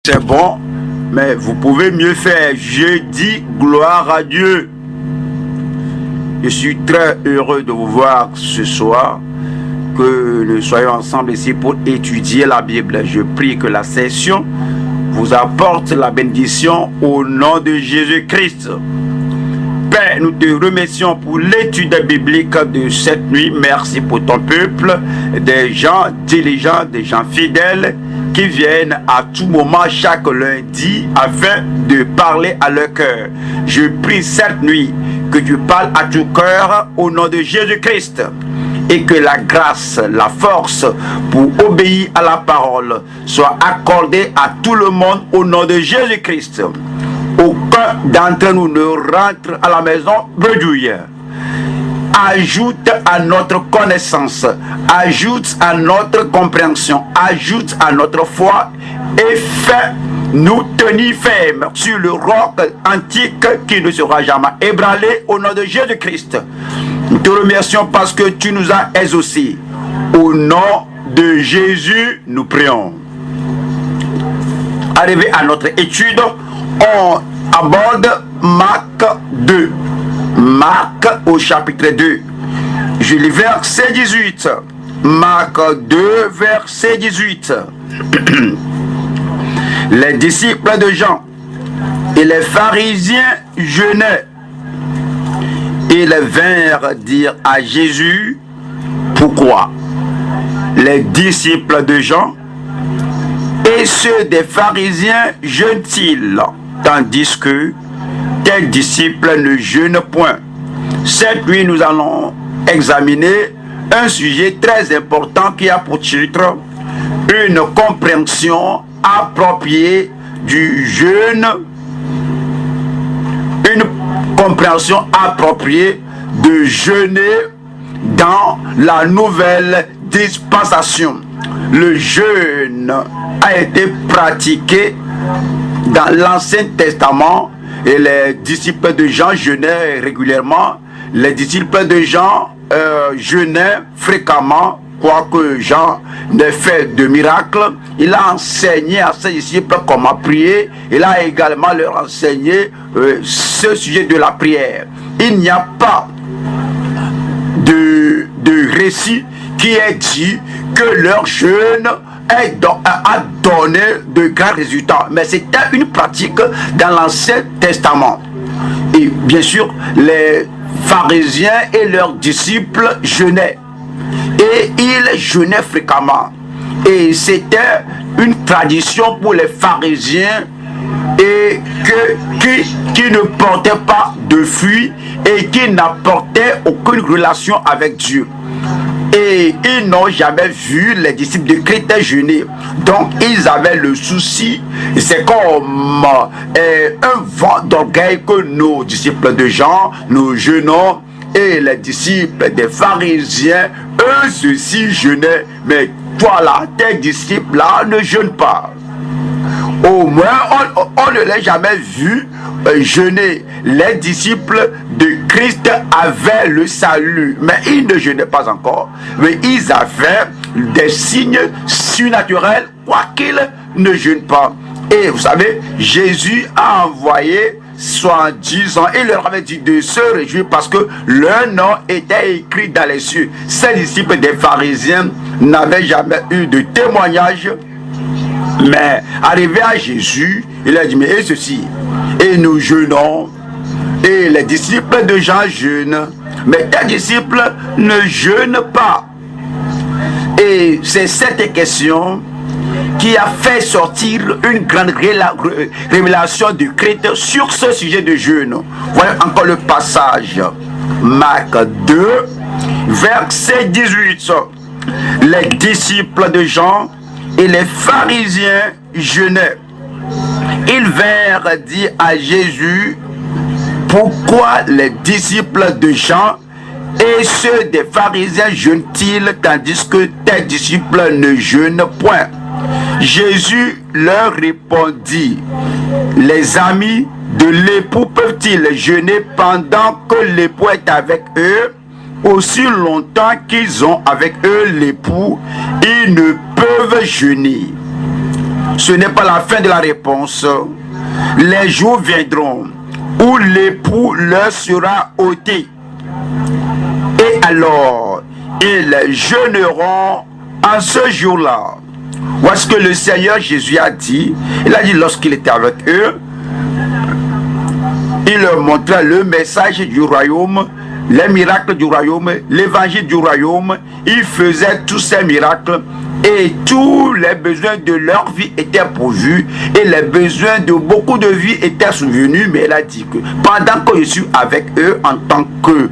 C'est bon, mais vous pouvez mieux faire. Je dis gloire à Dieu. Je suis très heureux de vous voir ce soir, que nous soyons ensemble ici pour étudier la Bible. Je prie que la session vous apporte la bénédiction au nom de Jésus-Christ. Père, nous te remercions pour l'étude biblique de cette nuit. Merci pour ton peuple, des gens diligents, des gens fidèles qui viennent à tout moment, chaque lundi, afin de parler à leur cœur. Je prie cette nuit que tu parles à tout cœur au nom de Jésus-Christ et que la grâce, la force pour obéir à la parole soit accordée à tout le monde au nom de Jésus-Christ. Aucun d'entre nous ne rentre à la maison bredouille. Ajoute à notre connaissance, ajoute à notre compréhension, ajoute à notre foi et fait nous tenir fermes sur le roc antique qui ne sera jamais ébranlé au nom de Jésus-Christ. Nous te remercions parce que tu nous as exaucés. Au nom de Jésus, nous prions. Arrivé à notre étude, on aborde Marc 2. Marc au chapitre 2. Je lis verset 18. Marc 2, verset 18. Les disciples de Jean et les pharisiens jeûnaient. Ils vinrent dire à Jésus, pourquoi les disciples de Jean et ceux des pharisiens jeûnent-ils, tandis que tes disciples ne jeûnent point? Cette nuit, nous allons examiner un sujet très important qui a pour titre une compréhension appropriée du jeûne, une compréhension appropriée de jeûner dans la nouvelle dispensation. Le jeûne a été pratiqué dans l'Ancien Testament et les disciples de Jean jeûnaient régulièrement. Les disciples de Jean jeûnaient fréquemment, quoique Jean n'ait fait de miracle. Il a enseigné à ses disciples comment prier. Il a également leur enseigné ce sujet de la prière. Il n'y a pas de récit qui est dit que leur jeûne a donné de grands résultats. Mais c'était une pratique dans l'Ancien Testament. Et bien sûr, les pharisiens et leurs disciples jeûnaient. Et ils jeûnaient fréquemment. Et c'était une tradition pour les pharisiens et qui ne portaient pas de fruits et qui n'apportaient aucune relation avec Dieu. Et ils n'ont jamais vu les disciples de Christ jeûner. Donc ils avaient le souci. C'est comme un vent d'orgueil que nos disciples de Jean, nous jeûnons. Et les disciples des pharisiens, eux ceux-ci jeûnaient. Mais toi là, tes disciples là ne jeûnent pas. Au moins on ne l'a jamais vu jeûner. Les disciples de Christ avaient le salut, mais ils ne jeûnaient pas encore. Mais ils avaient des signes surnaturels, quoiqu'ils ne jeûnent pas. Et vous savez, Jésus a envoyé 70 ans, il leur avait dit de se réjouir parce que leur nom était écrit dans les cieux. Ces disciples des pharisiens n'avaient jamais eu de témoignage. Mais arrivé à Jésus, il a dit, mais et ceci, et nous jeûnons, et les disciples de Jean jeûnent, mais tes disciples ne jeûnent pas. Et c'est cette question qui a fait sortir une grande révélation du Christ sur ce sujet de jeûne. Voilà encore le passage. Marc 2, verset 18. Les disciples de Jean et les pharisiens jeûnaient. Ils vinrent dire à Jésus, pourquoi les disciples de Jean et ceux des pharisiens jeûnent-ils tandis que tes disciples ne jeûnent point? Jésus leur répondit, les amis de l'époux peuvent-ils jeûner pendant que l'époux est avec eux? Aussi longtemps qu'ils ont avec eux l'époux, ils ne peuvent jeûner. Ce n'est pas la fin de la réponse. Les jours viendront où l'époux leur sera ôté. Et alors, ils jeûneront en ce jour-là. Voici ce que le Seigneur Jésus a dit. Il a dit lorsqu'il était avec eux, il leur montrait le message du royaume, les miracles du royaume, l'évangile du royaume. Il faisait tous ces miracles et tous les besoins de leur vie étaient pourvus et les besoins de beaucoup de vie étaient subvenus. Mais il a dit que pendant que je suis avec eux en tant que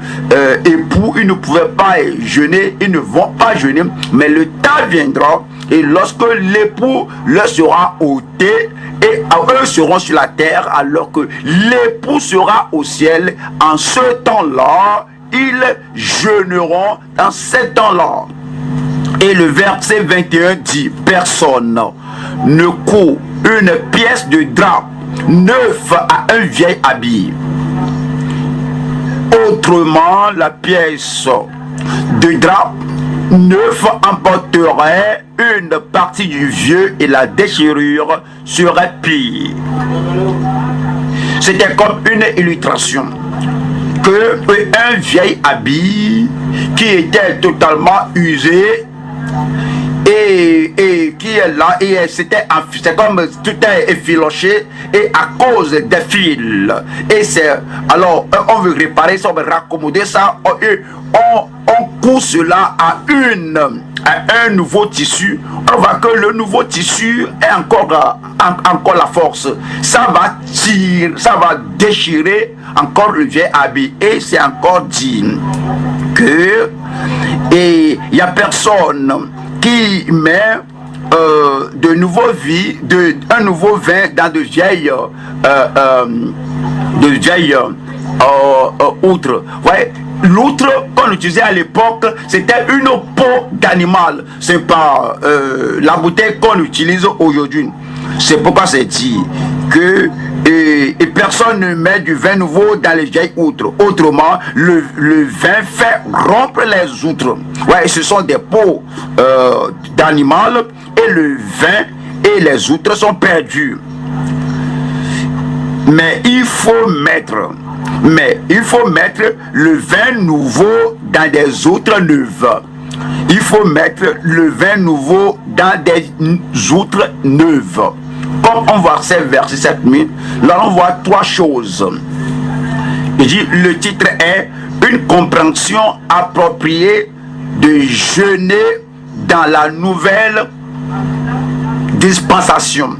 époux, ils ne pouvaient pas jeûner, ils ne vont pas jeûner, mais le temps viendra et lorsque l'époux leur sera ôté et eux seront sur la terre alors que l'époux sera au ciel, en ce temps-là, ils jeûneront dans ce temps-là. Et le verset 21 dit, personne ne coud une pièce de drap neuf à un vieil habit. Autrement, la pièce de drap neuf emporterait une partie du vieux et la déchirure serait pire. C'était comme une illustration que un vieil habit qui était totalement usé et qui est là et c'est comme tout est effiloché et à cause des fils et c'est alors on veut réparer ça, on veut raccommoder ça, on coud cela à un nouveau tissu. On voit que le nouveau tissu est encore la force, ça va tirer, ça va déchirer encore le vieil habit. Et c'est encore dit que et il n'y a personne qui met de nouveau vie, un nouveau vin dans de vieilles outres. Ouais, l'outre qu'on utilisait à l'époque, c'était une peau d'animal. C'est pas la bouteille qu'on utilise aujourd'hui. C'est pourquoi c'est dit que et personne ne met du vin nouveau dans les vieilles outres. Autrement, le vin fait rompre les outres. Ouais, ce sont des peaux d'animal et le vin et les outres sont perdus. Mais il faut mettre le vin nouveau dans des outres neuves. Il faut mettre le vin nouveau dans des outres neuves. Comme on voit ces versets 7 000, là on voit trois choses. Il dit, le titre est une compréhension appropriée de jeûner dans la nouvelle dispensation.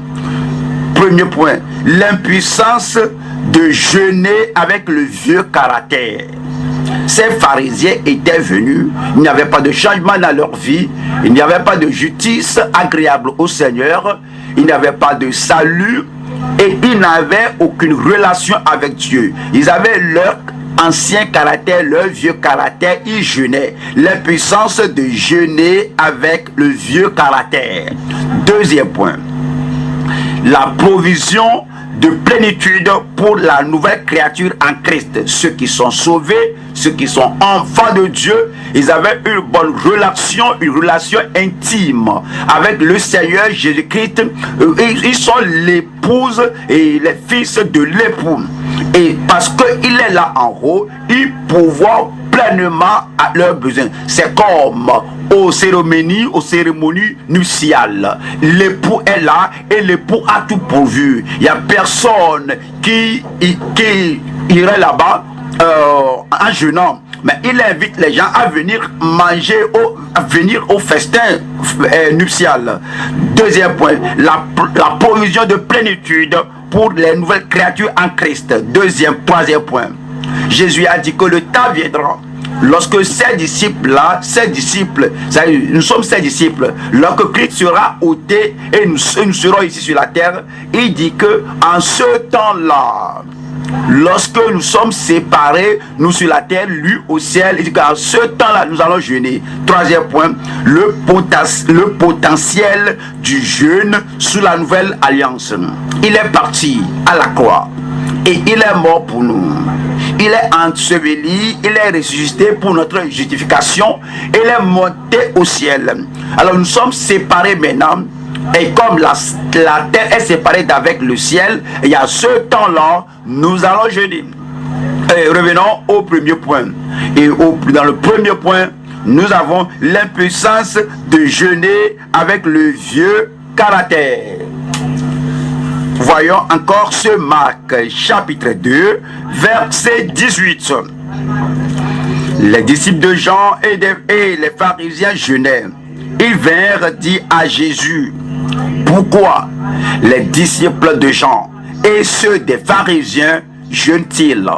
Premier point, l'impuissance de jeûner avec le vieux caractère. Ces pharisiens étaient venus, il n'y avait pas de changement dans leur vie, il n'y avait pas de justice agréable au Seigneur, il n'y avait pas de salut et ils n'avaient aucune relation avec Dieu. Ils avaient leur ancien caractère, leur vieux caractère, ils jeûnaient. L'impuissance de jeûner avec le vieux caractère. Deuxième point, la provision de plénitude pour la nouvelle créature en Christ. Ceux qui sont sauvés, ceux qui sont enfants de Dieu, ils avaient une bonne relation, une relation intime avec le Seigneur Jésus-Christ. Ils sont l'épouse et les fils de l'époux. Et parce qu'il est là en haut, ils pouvoir pleinement à leurs besoins. C'est comme aux cérémonies nuptiales. L'époux est là et l'époux a tout pourvu. Il n'y a personne qui irait là-bas en jeûnant. Mais il invite les gens à venir manger, au festin nuptial. Deuxième point, la provision de plénitude pour les nouvelles créatures en Christ. Troisième point. Jésus a dit que le temps viendra lorsque ces disciples-là, nous sommes ses disciples, lorsque Christ sera ôté et nous serons ici sur la terre, il dit que en ce temps-là, lorsque nous sommes séparés, nous sur la terre, lui au ciel, il dit qu'en ce temps-là, nous allons jeûner. Troisième point, le potentiel du jeûne sous la nouvelle alliance. Il est parti à la croix et il est mort pour nous. Il est enseveli, il est ressuscité pour notre justification, il est monté au ciel. Alors nous sommes séparés maintenant Et comme la terre est séparée d'avec le ciel, il y a ce temps-là, nous allons jeûner. Et revenons au premier point. Et dans le premier point, nous avons l'impuissance de jeûner avec le vieux caractère. Voyons encore ce Marc chapitre 2, verset 18. Les disciples de Jean et les pharisiens jeûnaient. Ils vinrent dire à Jésus: pourquoi les disciples de Jean et ceux des pharisiens jeûnent-ils,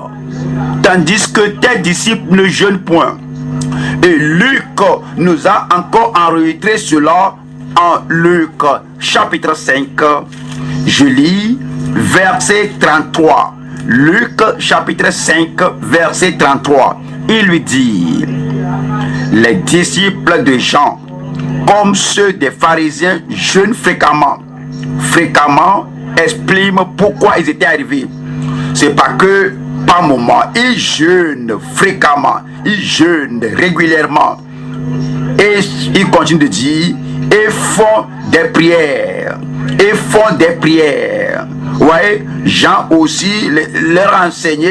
tandis que tes disciples ne jeûnent point? Et Luc nous a encore enregistré cela en Luc chapitre 5. Je lis verset 33. Luc chapitre 5 verset 33. Il lui dit: les disciples de Jean, comme ceux des pharisiens, jeûnent fréquemment. Fréquemment exprime pourquoi ils étaient arrivés. C'est pas que par moment, ils jeûnent fréquemment, ils jeûnent régulièrement. Et ils continuent de dire: et font des prières. Et font des prières. Ouais, Jean aussi leur a enseigné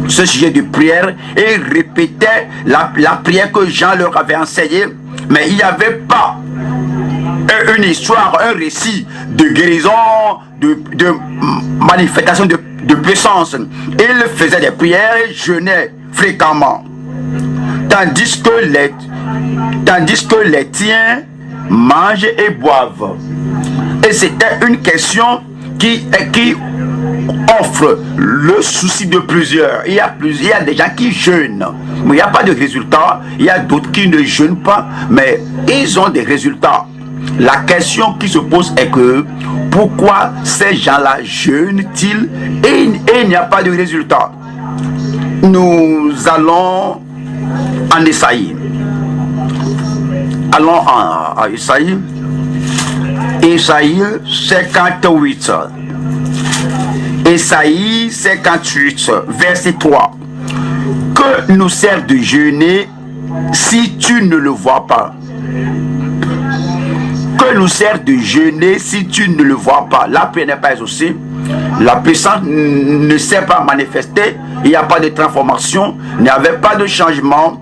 ce sujet de prière et répétait la prière que Jean leur avait enseignée. Mais il n'y avait pas une histoire, un récit de guérison, de manifestation de puissance. Il faisait des prières et jeûnait fréquemment. Tandis que les tiens mangent et boivent. Et c'était une question qui offre le souci de plusieurs. Il y a des gens qui jeûnent, mais il n'y a pas de résultat. Il y a d'autres qui ne jeûnent pas, mais ils ont des résultats. La question qui se pose est que pourquoi ces gens-là jeûnent-ils et il n'y a pas de résultat? Nous allons en Isaïe. Allons en Isaïe. Isaïe 58. Isaïe 58, verset 3. Que nous sert de jeûner si tu ne le vois pas? Que nous sert de jeûner si tu ne le vois pas? La prière n'est pas exaucée. La puissance ne s'est pas manifestée. Il n'y a pas de transformation. Il n'y avait pas de changement.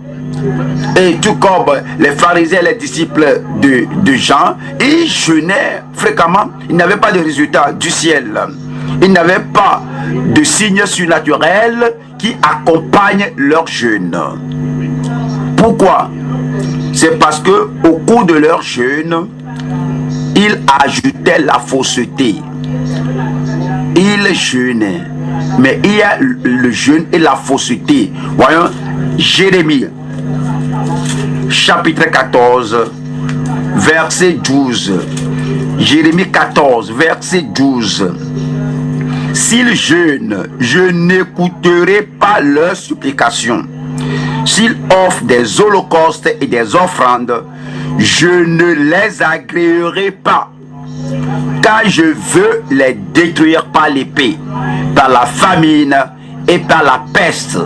Et tout comme les pharisiens et les disciples de Jean, ils jeûnaient fréquemment. Ils n'avaient pas de résultat du ciel. Ils n'avaient pas de signes surnaturels qui accompagnent leur jeûne. Pourquoi? C'est parce que au cours de leur jeûne, ils ajoutaient la fausseté. Ils jeûnaient. Mais il y a le jeûne et la fausseté. Voyons, Jérémie chapitre 14, verset 12. Jérémie 14, verset 12. S'ils jeûnent, je n'écouterai pas leurs supplications. S'ils offrent des holocaustes et des offrandes, je ne les agréerai pas. Car je veux les détruire par l'épée, par la famine et par la peste.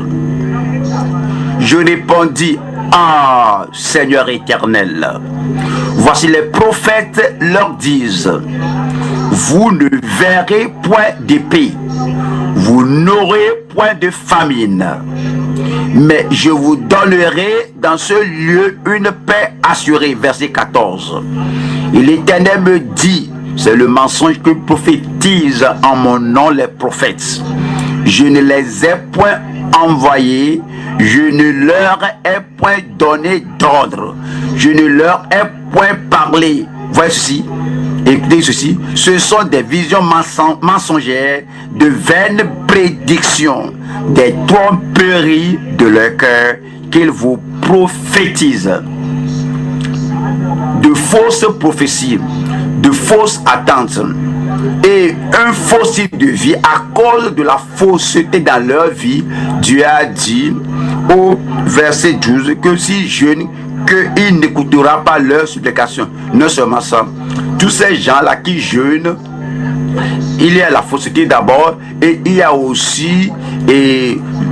Je répondis: ah, Seigneur éternel, voici les prophètes leur disent: vous ne verrez point d'épée, vous n'aurez point de famine, mais je vous donnerai dans ce lieu une paix assurée. Verset 14. Et l'Éternel me dit, c'est le mensonge que prophétisent en mon nom les prophètes: je ne les ai point envoyés, je ne leur ai point donné d'ordre, je ne leur ai point parlé. Voici, écoutez ceci, ce sont des visions mensongères, de vaines prédictions, des tromperies de leur cœur qu'ils vous prophétisent. De fausses prophéties, de fausses attentes et un faux style de vie à cause de la fausseté dans leur vie. Dieu a dit au verset 12 que si jeûnent, qu'il n'écoutera pas leurs supplications. Non seulement ça, tous ces gens-là qui jeûnent, il y a la fausseté d'abord et il y a aussi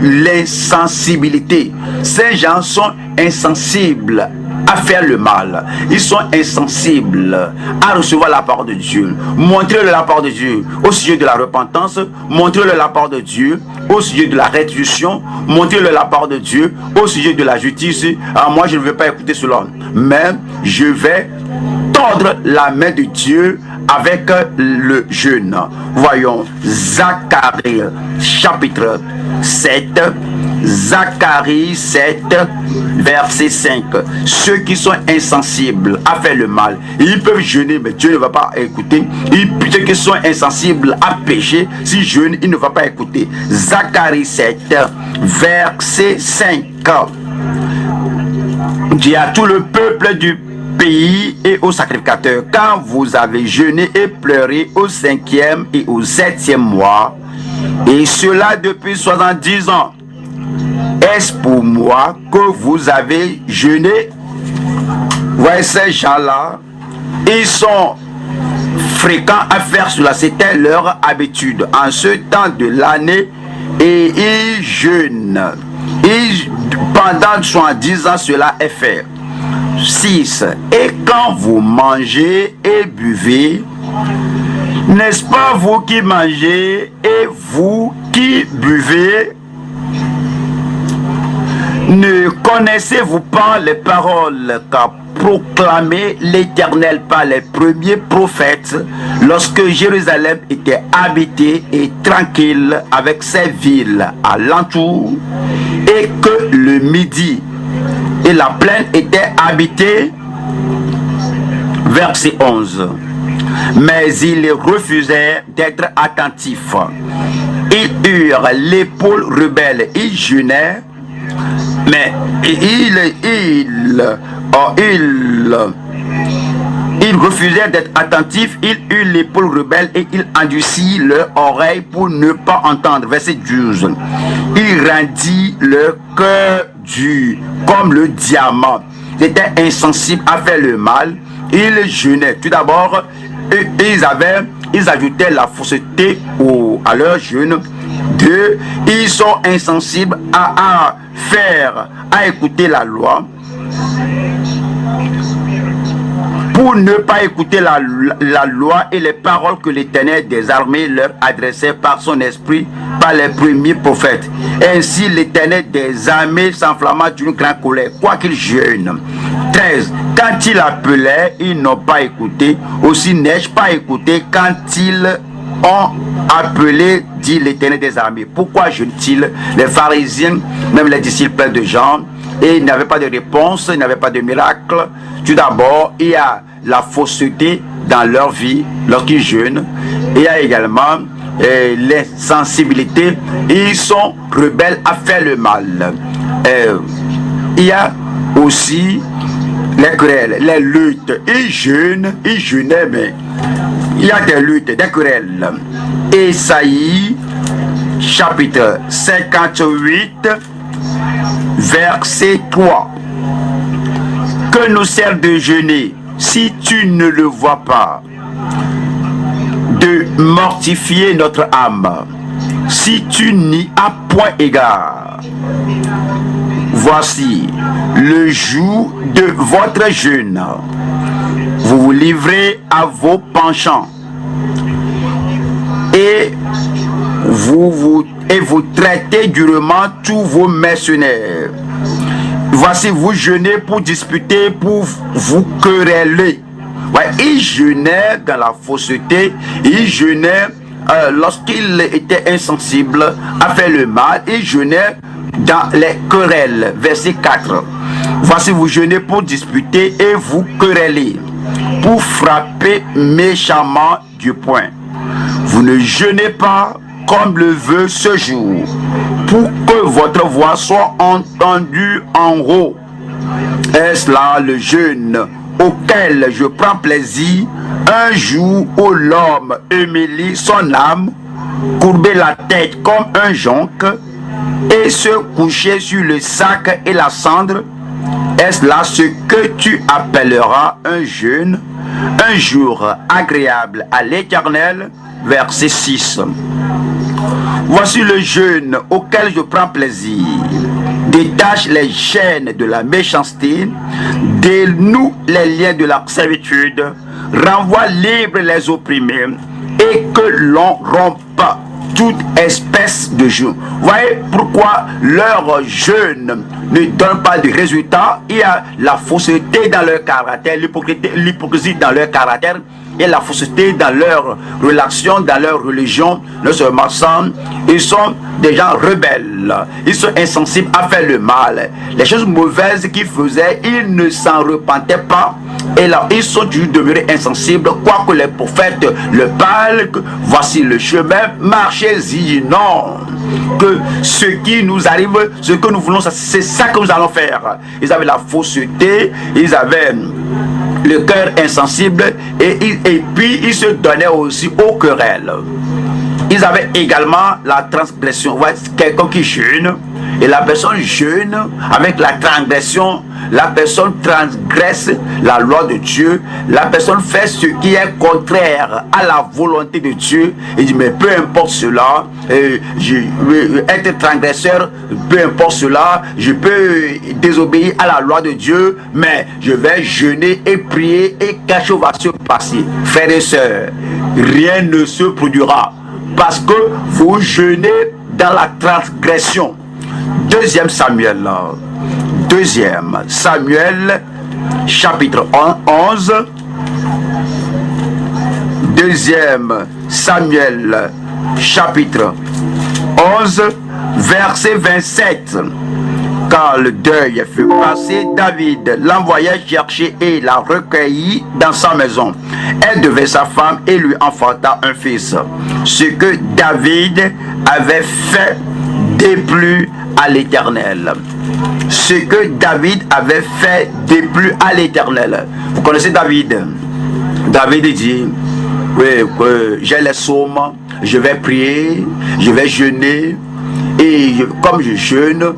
l'insensibilité. Ces gens sont insensibles à faire le mal. Ils sont insensibles à recevoir la parole de Dieu. Montrez-leur la parole de Dieu au sujet de la repentance. Montrez-leur la parole de Dieu au sujet de la restitution. Montrez-leur la parole de Dieu au sujet de la justice. Alors moi, je ne vais pas écouter cela, mais je vais tordre la main de Dieu avec le jeûne. Voyons Zacharie chapitre 7. Zacharie 7 verset 5. Ceux qui sont insensibles à faire le mal, ils peuvent jeûner, mais Dieu ne va pas écouter. Ceux qui sont insensibles à pécher, s'ils jeûnent, il ne va pas écouter. Zacharie 7 verset 5. Dis à tout le peuple du pays et aux sacrificateurs, quand vous avez jeûné et pleuré au 5e et au 7e mois, et cela depuis 70 ans, est-ce pour moi que vous avez jeûné? Voyez ces gens-là, ils sont fréquents à faire cela, c'était leur habitude en ce temps de l'année, et ils jeûnent. Pendant 70 ans, cela est fait. 6. Et quand vous mangez et buvez, n'est-ce pas vous qui mangez et vous qui buvez? Ne connaissez-vous pas les paroles qu'a proclamées l'Éternel par les premiers prophètes lorsque Jérusalem était habitée et tranquille avec ses villes alentour, et que le midi et la plaine étaient habités? Verset 11. Mais ils refusaient d'être attentifs. Ils eurent l'épaule rebelle, ils jeûnaient, mais ils refusaient d'être attentifs, ils eurent l'épaule rebelle et ils endurcirent leur oreille pour ne pas entendre. Verset 12. Ils rendirent leur cœur dur comme le diamant. Ils étaient insensibles à faire le mal. Ils jeûnaient. Tout d'abord, ils ajoutaient la fausseté à leur jeûne. 2. Ils sont insensibles à écouter la loi. Pour ne pas écouter la loi et les paroles que l'Éternel des armées leur adressait par son esprit, par les premiers prophètes. Ainsi l'Éternel des armées s'enflamma d'une grande colère, quoiqu'ils jeûnent. 13. Quand il appelait, ils n'ont pas écouté. Aussi n'ai-je pas écouté quand ils ont appelé, dit l'Éternel des armées. Pourquoi jeûnent-ils? Les pharisiens, même les disciples de Jean, et ils n'avaient pas de réponse, ils n'avaient pas de miracle. Tout d'abord, il y a la fausseté dans leur vie lorsqu'ils jeûnent. Il y a également les sensibilités. Ils sont rebelles à faire le mal. Il y a aussi les querelles, les luttes. Ils jeûnaient, mais il y a des luttes, des querelles. Ésaïe, chapitre 58, verset 3. Que nous sert de jeûner si tu ne le vois pas, de mortifier notre âme si tu n'y as point égard? Voici le jour de votre jeûne. Vous vous livrez à vos penchants et vous traitez durement tous vos mercenaires. Voici, vous jeûnez pour disputer, pour vous quereller. Ouais, ils jeûnaient dans la fausseté, ils jeûnaient lorsqu'ils étaient insensibles à faire le mal, ils jeûnaient dans les querelles. Verset 4. Voici, vous jeûnez pour disputer et vous quereller, pour frapper méchamment du poing. Vous ne jeûnez pas comme le veut ce jour, pour que votre voix soit entendue en haut. Est-ce là le jeûne auquel je prends plaisir, un jour où l'homme humilie son âme, courber la tête comme un jonc et se coucher sur le sac et la cendre? Est-ce là ce que tu appelleras un jeûne, un jour agréable à l'Éternel? Verset 6. Voici le jeûne auquel je prends plaisir, Détache les chaînes de la méchanceté, dénoue les liens de la servitude, renvoie libres les opprimés, et que l'on rompe toute espèce de jeûne. Voyez pourquoi leur jeûne ne donne pas de résultat. Il y a la fausseté dans leur caractère, l'hypocrisie dans leur caractère, et la fausseté dans leur relation, dans leur religion. Non seulement ça, ils sont des gens rebelles, ils sont insensibles à faire le mal. Les choses mauvaises qu'ils faisaient, ils ne s'en repentaient pas. Et là, ils sont toujours demeurés insensibles, quoique les prophètes le parlent, que voici le chemin, marchez-y. Non, que ce qui nous arrive, ce que nous voulons, c'est ça que nous allons faire. Ils avaient la fausseté, ils avaient le cœur insensible, et puis ils se donnaient aussi aux querelles. Ils avaient également la transgression. Voici quelqu'un qui jeûne, et la personne jeûne avec la transgression. La personne transgresse la loi de Dieu. La personne fait ce qui est contraire à la volonté de Dieu. Il dit, mais peu importe cela, je veux être transgresseur, peu importe cela, je peux désobéir à la loi de Dieu, mais je vais jeûner et prier, et quelque chose va se passer. Frères et sœurs, rien ne se produira, parce que vous jeûnez dans la transgression. Deuxième Samuel, chapitre 11. Deuxième Samuel, chapitre 11, verset 27. Quand le deuil fut passé, David l'envoya chercher et la recueillit dans sa maison. Elle devint sa femme et lui enfanta un fils. Ce que David avait fait déplut à l'Éternel. Ce que David avait fait déplut à l'Éternel. Vous connaissez David? David dit, oui, j'ai les psaumes, je vais prier, je vais jeûner, et comme je jeûne,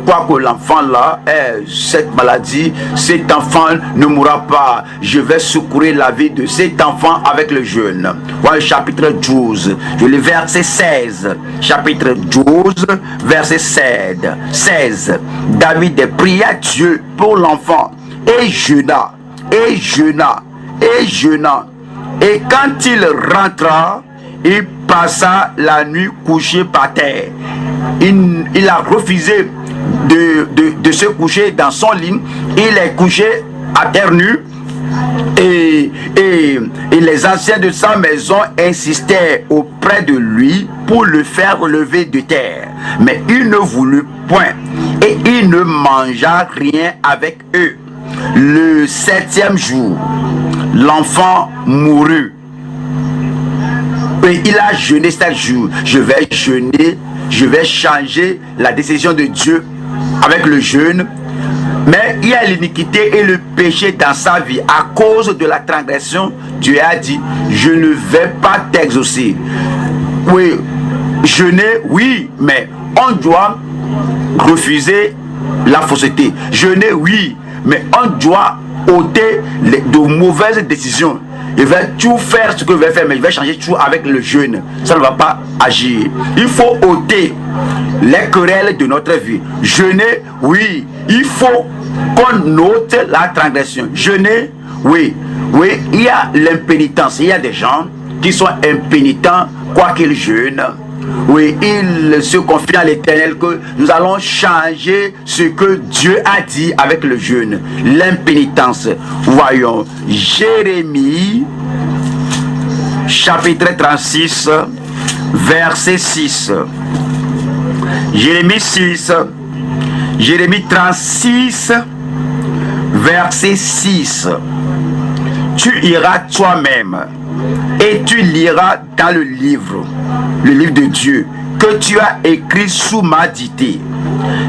quoi que l'enfant là ait cette maladie, cet enfant ne mourra pas. Je vais secourir la vie de cet enfant avec le jeûne. Voilà, chapitre 12, je lis verset 16. Chapitre 12, verset 16. David pria Dieu pour l'enfant et jeûna, et jeûna, et jeûna. Et quand il rentra, il passa la nuit couché par terre. Il a refusé de se coucher dans son lit. Il est couché à terre nue. Et les anciens de sa maison insistaient auprès de lui pour le faire lever de terre. Mais il ne voulut point. Et il ne mangea rien avec eux. Le 7e jour, l'enfant mourut. Et il a jeûné 7 jours. Je vais jeûner, je vais changer la décision de Dieu avec le jeûne. Mais il y a l'iniquité et le péché dans sa vie. À cause de la transgression, Dieu a dit, je ne vais pas t'exaucer. Oui, jeûner, oui, mais on doit refuser la fausseté. Jeûner, oui, mais on doit ôter de mauvaises décisions. Il va tout faire ce que je vais faire, mais il va changer tout avec le jeûne. Ça ne va pas agir. Il faut ôter les querelles de notre vie. Jeûner, oui. Il faut qu'on ôte la transgression. Jeûner, oui. Oui, il y a l'impénitence. Il y a des gens qui sont impénitents, quoi qu'ils jeûnent. Oui, ils se confient à l'Éternel que nous allons changer ce que Dieu a dit avec le jeûne. L'impénitence. Voyons, Jérémie, chapitre 36, verset 6. Jérémie 6, Jérémie 36, verset 6. Tu iras toi-même et tu liras dans le livre de Dieu que tu as écrit sous ma dictée,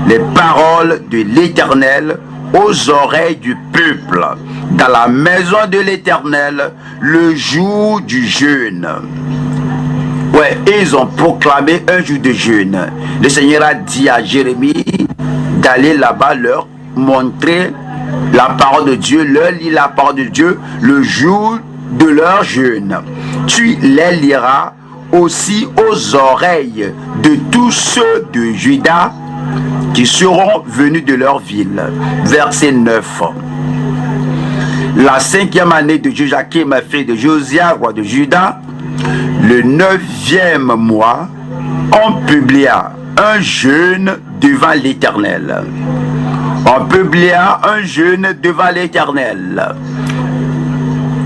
les paroles de l'Éternel aux oreilles du peuple, dans la maison de l'Éternel, le jour du jeûne. Ouais, ils ont proclamé un jour de jeûne. Le Seigneur a dit à Jérémie d'aller là-bas leur montrer la parole de Dieu, leur lire la parole de Dieu le jour de leur jeûne. Tu les liras aussi aux oreilles de tous ceux de Juda qui seront venus de leur ville. Verset 9. La 5e année de Joachim, fils de Josia, roi de Juda, le 9e mois, on publia un jeûne devant l'Éternel. On publia un jeûne devant l'Éternel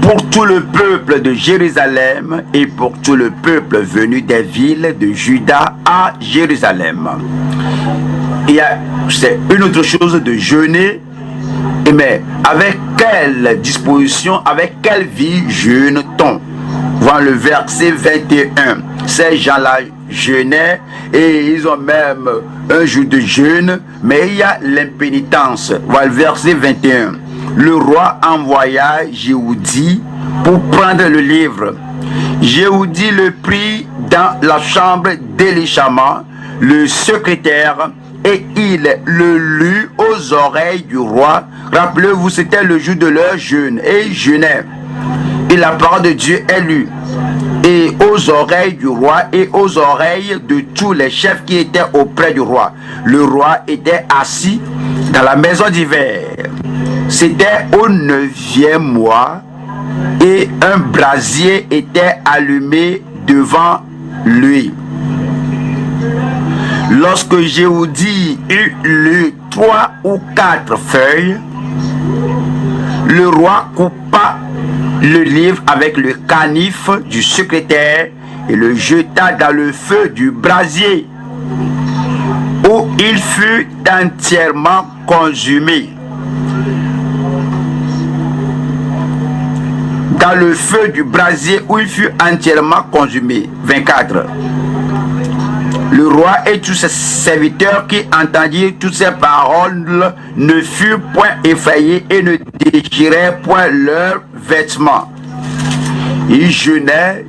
pour tout le peuple de Jérusalem et pour tout le peuple venu des villes de Juda à Jérusalem. C'est une autre chose de jeûner, mais avec quelle disposition, avec quelle vie jeûne-t-on? Voilà le verset 21. Ces gens-là jeûnaient et ils ont même un jour de jeûne, mais il y a l'impénitence. Voilà le verset 21. Le roi envoya Jéhoudi pour prendre le livre. Jéhoudi le prit dans la chambre d'Élishama, le secrétaire, et il le lut aux oreilles du roi. Rappelez-vous, c'était le jour de leur jeûne, et il jeûnait. Et la parole de Dieu est lue, et aux oreilles du roi et aux oreilles de tous les chefs qui étaient auprès du roi. Le roi était assis dans la maison d'hiver. C'était au 9e mois, et un brasier était allumé devant lui. Lorsque Jéhoudi eut lu 3 ou 4 feuilles, le roi coupa le livre avec le canif du secrétaire et le jeta dans le feu du brasier, où il fut entièrement consumé. Dans le feu du brasier où il fut entièrement consumé. 24. Le roi et tous ses serviteurs qui entendirent toutes ces paroles ne furent point effrayés et ne déchirèrent point leurs vêtements. Ils jeûnaient,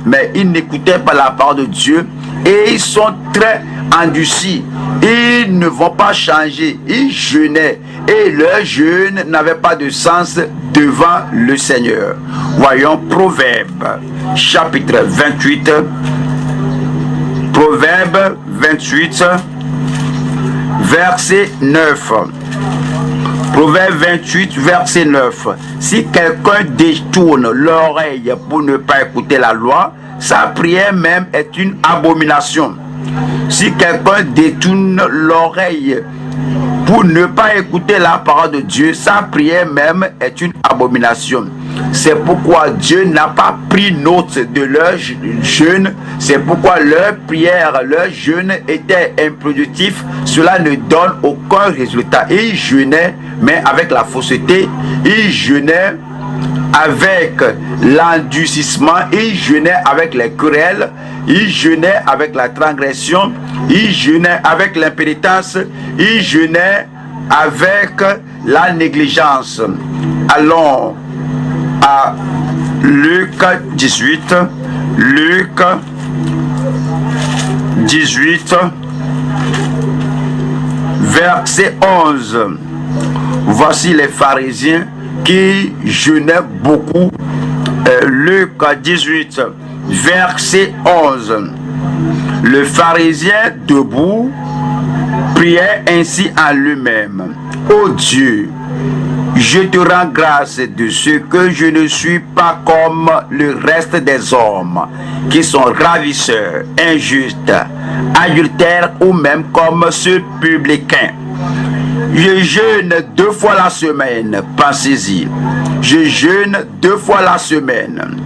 mais ils n'écoutaient pas la parole de Dieu et ils sont très endurcis. Ils ne vont pas changer. Ils jeûnaient et leur jeûne n'avait pas de sens devant le Seigneur. Voyons Proverbe, chapitre 28. Proverbe 28, verset 9. Proverbe 28, verset 9. Si quelqu'un détourne l'oreille pour ne pas écouter la loi, sa prière même est une abomination. Si quelqu'un détourne l'oreille pour ne pas écouter la parole de Dieu, sa prière même est une abomination. C'est pourquoi Dieu n'a pas pris note de leur jeûne. C'est pourquoi leur prière, leur jeûne était improductif. Cela ne donne aucun résultat. Ils jeûnaient, mais avec la fausseté. Ils jeûnaient avec l'endurcissement. Ils jeûnaient avec les querelles. Ils jeûnaient avec la transgression. Ils jeûnaient avec l'impénitence. Ils jeûnaient avec la négligence. Allons à Luc 18, Luc 18, verset 11. Voici les pharisiens qui jeûnaient beaucoup. Luc 18, verset 11. Le pharisien debout priait ainsi en lui-même: Ô Dieu, je te rends grâce de ce que je ne suis pas comme le reste des hommes, qui sont ravisseurs, injustes, adultères ou même comme ce publicain. Je jeûne 2 fois la semaine, pensez-y. Je jeûne 2 fois la semaine.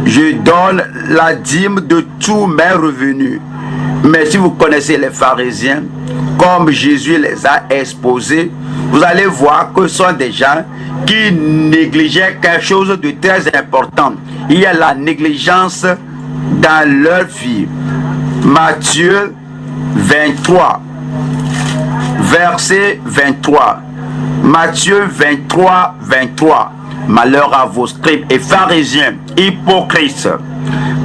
Je donne la dîme de tous mes revenus. Mais si vous connaissez les pharisiens, comme Jésus les a exposés, vous allez voir que ce sont des gens qui négligeaient quelque chose de très important. Il y a la négligence dans leur vie. Matthieu 23, verset 23. Matthieu 23, 23. Malheur à vos scribes et pharisiens, hypocrites,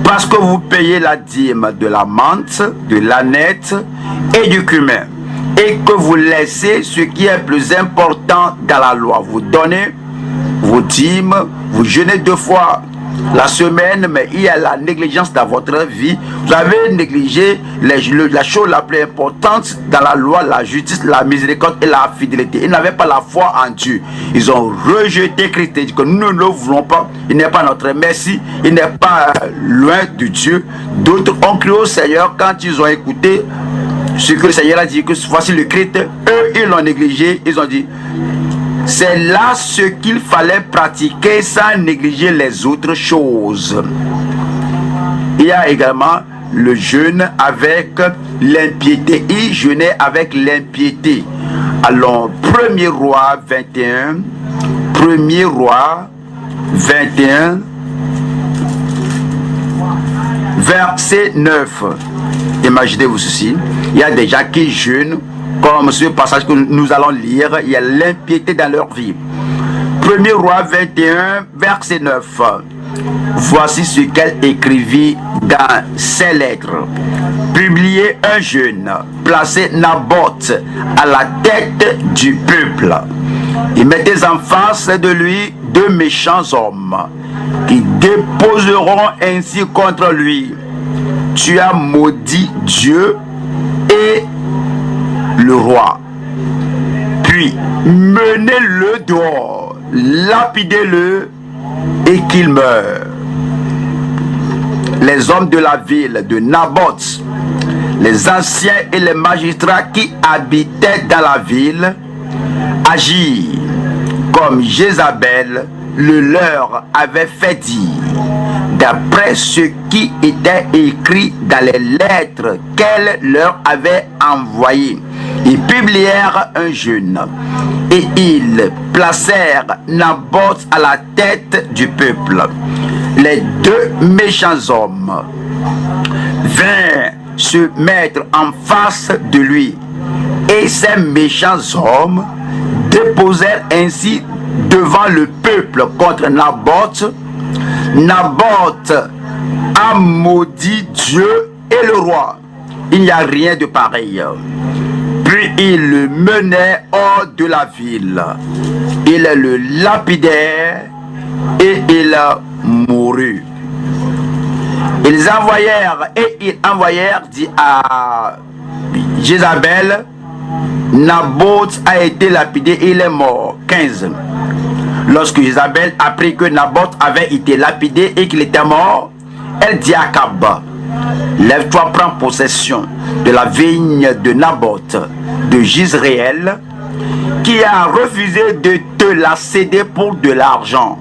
parce que vous payez la dîme de la menthe, de l'ânette et du cumin, et que vous laissez ce qui est plus important dans la loi. Vous donnez vos dîmes, vous jeûnez 2 fois, la semaine, mais il y a la négligence dans votre vie. Vous avez négligé la chose la plus importante dans la loi, la justice, la miséricorde et la fidélité. Ils n'avaient pas la foi en Dieu. Ils ont rejeté Christ. Ils disent que nous ne le voulons pas. Il n'est pas notre Messie. Il n'est pas loin de Dieu. D'autres ont crié au Seigneur quand ils ont écouté ce que le Seigneur a dit, que voici le Christ. Eux, ils l'ont négligé. Ils ont dit, c'est là ce qu'il fallait pratiquer sans négliger les autres choses. Il y a également le jeûne avec l'impiété. Il jeûnait avec l'impiété. Alors, 1er roi 21, 1er roi 21, verset 9. Imaginez-vous ceci. Il y a des gens qui jeûnent, comme ce passage que nous allons lire. Il y a l'impiété dans leur vie. 1er roi 21, verset 9. Voici ce qu'elle écrivit dans ses lettres. Publiez un jeûne, placez Naboth à la tête du peuple, et mettez en face de lui 2 méchants hommes qui déposeront ainsi contre lui: tu as maudit Dieu et le roi. Puis menez-le dehors, lapidez-le et qu'il meure. Les hommes de la ville de Naboth, les anciens et les magistrats qui habitaient dans la ville, agirent comme Jézabel le leur avait fait dire, d'après ce qui était écrit dans les lettres qu'elle leur avait envoyées. Ils publièrent un jeûne et ils placèrent Naboth à la tête du peuple. Les 2 méchants hommes vinrent se mettre en face de lui, et ces méchants hommes déposèrent ainsi devant le peuple contre Naboth: Naboth a maudit Dieu et le roi. Il n'y a rien de pareil. Puis il le menait hors de la ville. Il le lapidait et il mourut. Ils envoyèrent, dit à Jézabel: Naboth a été lapidé et il est mort. 15. Lorsque Jézabel apprit que Naboth avait été lapidé et qu'il était mort, elle dit à Akab: lève-toi, prends possession de la vigne de Naboth de Jizréel, qui a refusé de te la céder pour de l'argent,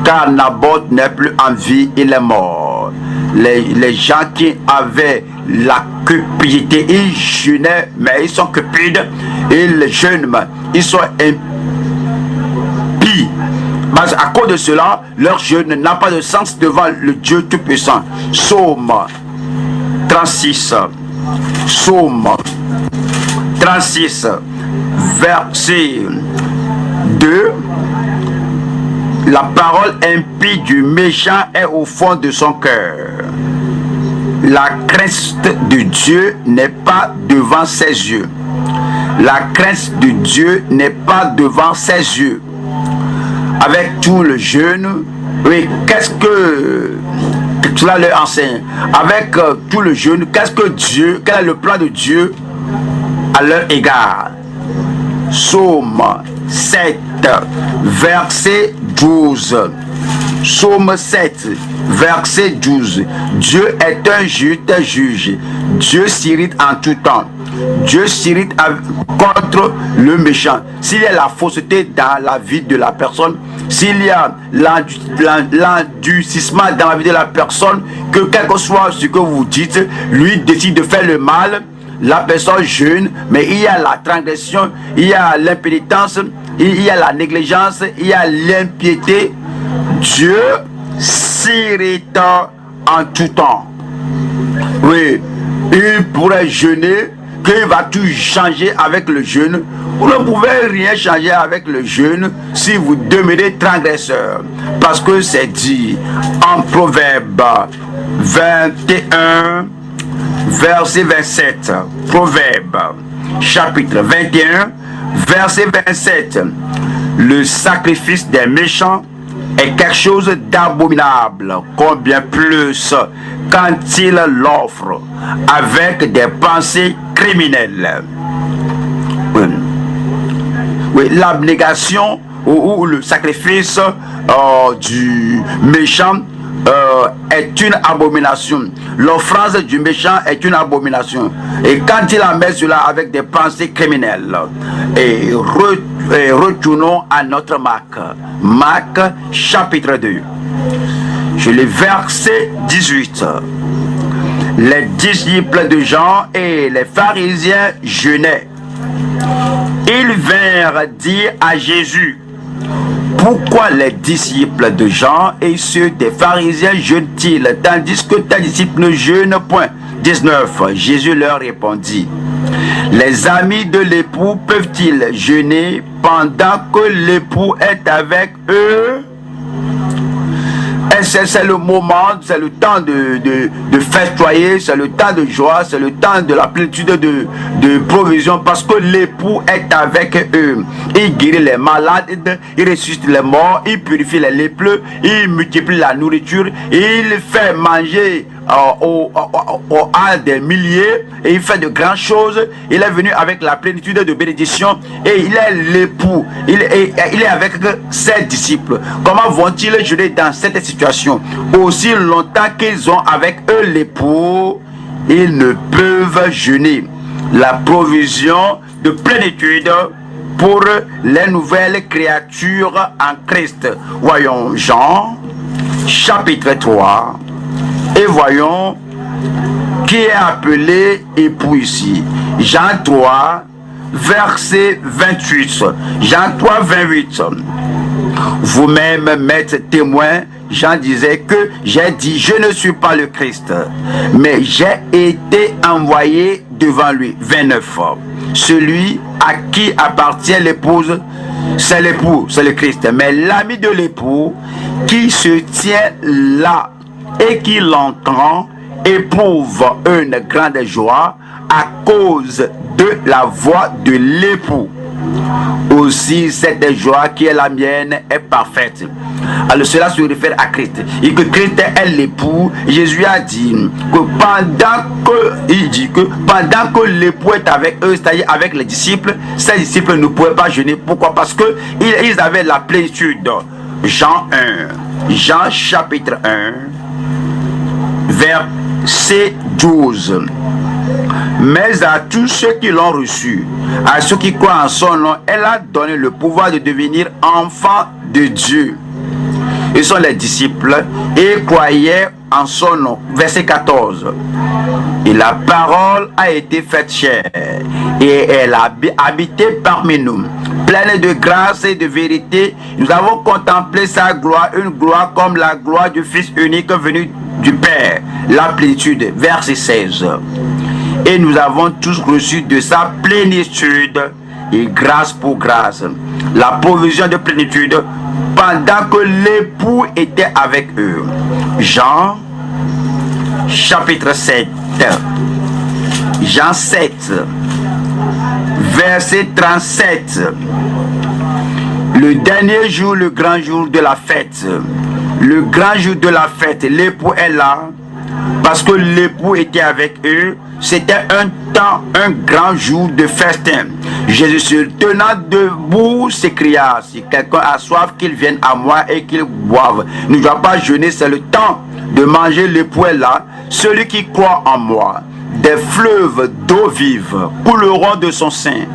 car Naboth n'est plus en vie, il est mort. Les gens qui avaient la cupidité, ils jeûnaient, mais ils sont cupides, ils jeûnent, ils sont impies. À cause de cela, leur jeûne n'a pas de sens devant le Dieu Tout-Puissant. Psaume 36. Psaume 36, verset 2. La parole impie du méchant est au fond de son cœur. La crainte de Dieu n'est pas devant ses yeux. La crainte de Dieu n'est pas devant ses yeux. Avec tout le jeûne, oui, qu'est-ce que cela leur enseigne? Avec tout le jeûne, qu'est-ce que Dieu, quel est le plan de Dieu à leur égard? Psaume 7, verset 12. Psaume 7, verset 12. Dieu est un juste juge. Dieu s'irrite en tout temps. Dieu s'irrite contre le méchant. S'il y a la fausseté dans la vie de la personne, s'il y a l'endurcissement dans la vie de la personne, que quel que soit ce que vous dites, lui décide de faire le mal, la personne jeûne, mais il y a la transgression, il y a l'impénitence, il y a la négligence, il y a l'impiété. Dieu s'irrite en tout temps. Oui, il pourrait jeûner, qu'il va tout changer avec le jeûne. Vous ne pouvez rien changer avec le jeûne si vous demeurez transgresseur. Parce que c'est dit en Proverbe 21, verset 27. Proverbe, chapitre 21, verset 27. Le sacrifice des méchants est quelque chose d'abominable, combien plus quand il l'offre avec des pensées criminelles. Oui, l'abnégation ou le sacrifice du méchant est une abomination. L'offrande du méchant est une abomination. Et quand il a mis cela avec des pensées criminelles, et retournons à notre Marc. Marc chapitre 2. Je lis verset 18. Les disciples de Jean et les pharisiens jeûnaient. Ils vinrent dire à Jésus: pourquoi les disciples de Jean et ceux des pharisiens jeûnent-ils, tandis que tes disciples ne jeûnent point? 19. Jésus leur répondit: les amis de l'époux peuvent-ils jeûner pendant que l'époux est avec eux? C'est le moment, c'est le temps de festoyer, c'est le temps de joie, c'est le temps de la plénitude de provision, parce que l'époux est avec eux. Il guérit les malades, il ressuscite les morts, il purifie les lépreux, il multiplie la nourriture, il fait manger à des milliers, et il fait de grandes choses. Il est venu avec la plénitude de bénédiction, et il est l'époux, il est avec ses disciples. Comment vont-ils jeûner dans cette situation? Aussi longtemps qu'ils ont avec eux l'époux, ils ne peuvent jeûner. La provision de plénitude pour les nouvelles créatures en Christ. Voyons Jean chapitre 3 et voyons qui est appelé époux ici. Jean 3 verset 28. Jean 3 28. Vous-même m'êtes témoin. Jean disait que j'ai dit: je ne suis pas le Christ, mais j'ai été envoyé devant lui. 29. Celui à qui appartient l'épouse, c'est l'époux, c'est le Christ. Mais l'ami de l'époux qui se tient là et qui l'entend éprouve une grande joie à cause de la voix de l'époux. Aussi cette joie qui est la mienne est parfaite. Alors cela se réfère à Christ. Et que Christ est l'époux. Jésus a dit que pendant que l'époux est avec eux, c'est-à-dire avec les disciples, ces disciples ne pouvaient pas jeûner. Pourquoi? Parce que ils avaient la plénitude. Jean 1. Jean chapitre 1 verset 12. Mais à tous ceux qui l'ont reçu, à ceux qui croient en son nom, elle a donné le pouvoir de devenir enfants de Dieu. Ils sont les disciples et croyaient en son nom. Verset 14. Et la parole a été faite chair et elle a habité parmi nous, pleine de grâce et de vérité. Nous avons contemplé sa gloire, une gloire comme la gloire du Fils unique venu du Père, la plénitude. Verset 16. Et nous avons tous reçu de sa plénitude et grâce pour grâce. La provision de plénitude pendant que l'époux était avec eux. Jean chapitre 7. Jean 7 verset 37. Le dernier jour, le grand jour de la fête. Le grand jour de la fête, l'époux est là parce que l'époux était avec eux. C'était un temps, un grand jour de festin. Jésus se tenant debout s'écria: si quelqu'un a soif, qu'il vienne à moi et qu'il boive. Ne doit pas jeûner, c'est le temps de manger. L'époux est là. Celui qui croit en moi, des fleuves d'eau vive couleront de son sein,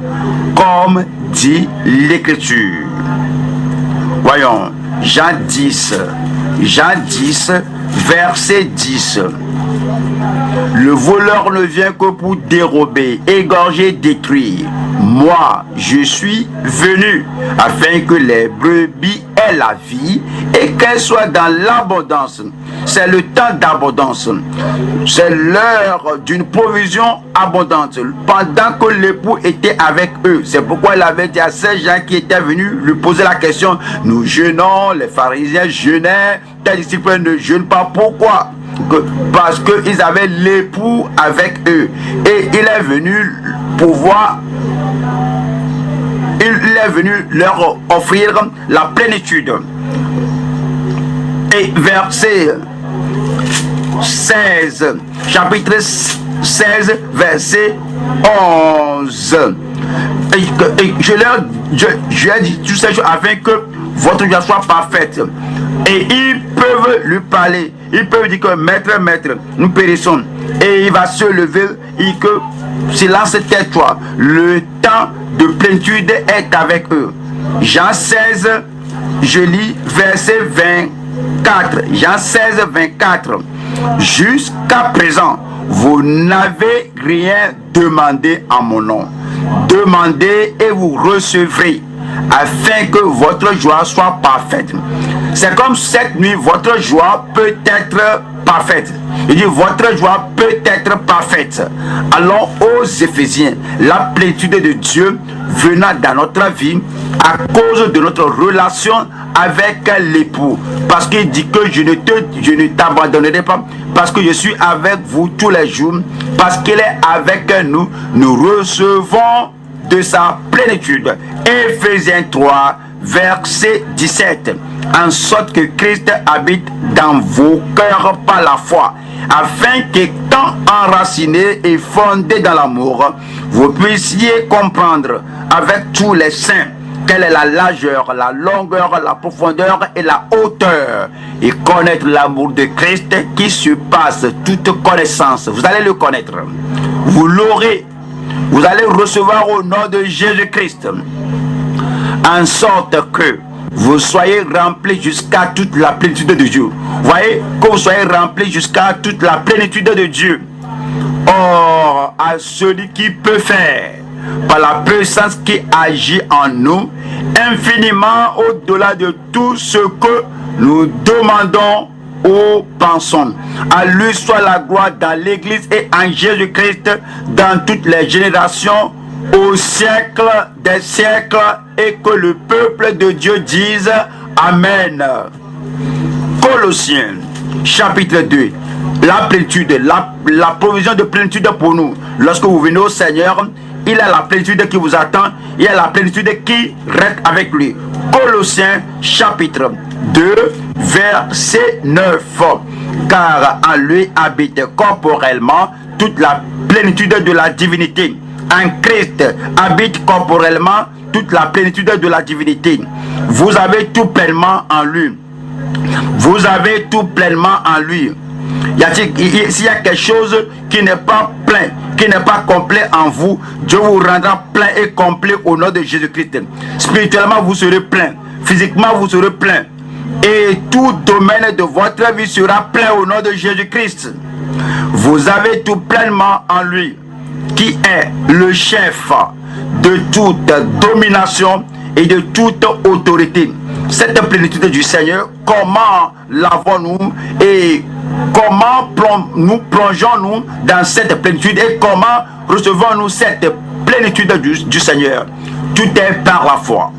comme dit l'Écriture. Voyons, Jean 10, verset 10. Le voleur ne vient que pour dérober, égorger, détruire. Moi, je suis venu afin que les brebis aient la vie et qu'elles soient dans l'abondance. C'est le temps d'abondance. C'est l'heure d'une provision abondante. Pendant que l'époux était avec eux. C'est pourquoi il avait dit à ces gens qui étaient venus lui poser la question: nous jeûnons, les pharisiens jeûnaient, tes disciples ne jeûnent pas. Pourquoi? Parce qu'ils avaient l'époux avec eux. Et il est venu leur offrir la plénitude. Et verset 16, chapitre 16, verset 11. Et je leur dis tout ça afin que votre joie soit parfaite. Et ils peuvent lui parler. Ils peuvent dire que maître, nous périssons. Et il va se lever et que silence tais-toi. Le temps de plénitude est avec eux. Jean 16, je lis verset 24. Jean 16, 24. Jusqu'à présent, vous n'avez rien demandé en mon nom. Demandez et vous recevrez, afin que votre joie soit parfaite. C'est comme cette nuit, votre joie peut être parfaite. Il dit, votre joie peut être parfaite. Allons aux Éphésiens. La plénitude de Dieu venant dans notre vie à cause de notre relation avec l'époux. Parce qu'il dit que je ne t'abandonnerai pas, parce que je suis avec vous tous les jours, parce qu'il est avec nous, nous recevons de sa plénitude. Éphésiens 3, verset 17. En sorte que Christ habite dans vos cœurs par la foi, afin qu'étant enracinés et fondés dans l'amour, vous puissiez comprendre avec tous les saints quelle est la largeur, la longueur, la profondeur et la hauteur, et connaître l'amour de Christ qui surpasse toute connaissance. Vous allez le connaître, vous l'aurez, vous allez recevoir au nom de Jésus-Christ, en sorte que vous soyez remplis jusqu'à toute la plénitude de Dieu. Voyez, que vous soyez remplis jusqu'à toute la plénitude de Dieu. Or, à celui qui peut faire, par la puissance qui agit en nous, infiniment au-delà de tout ce que nous demandons ou pensons. À lui soit la gloire dans l'Église et en Jésus-Christ dans toutes les générations, au siècle des siècles, et que le peuple de Dieu dise Amen. Colossiens chapitre 2. La plénitude, la provision de plénitude pour nous. Lorsque vous venez au Seigneur, il a la plénitude qui vous attend, il a la plénitude qui reste avec lui. Colossiens chapitre 2, verset 9. Car en lui habite corporellement toute la plénitude de la divinité. En Christ habite corporellement toute la plénitude de la divinité. Vous avez tout pleinement en lui. Vous avez tout pleinement en lui. S'il y a quelque chose qui n'est pas plein, qui n'est pas complet en vous, Dieu vous rendra plein et complet au nom de Jésus-Christ. Spirituellement, vous serez plein. Physiquement, vous serez plein. Et tout domaine de votre vie sera plein au nom de Jésus-Christ. Vous avez tout pleinement en lui, qui est le chef de toute domination et de toute autorité. Cette plénitude du Seigneur, comment l'avons-nous et comment nous plongeons-nous dans cette plénitude et comment recevons-nous cette plénitude du Seigneur? Tout est par la foi.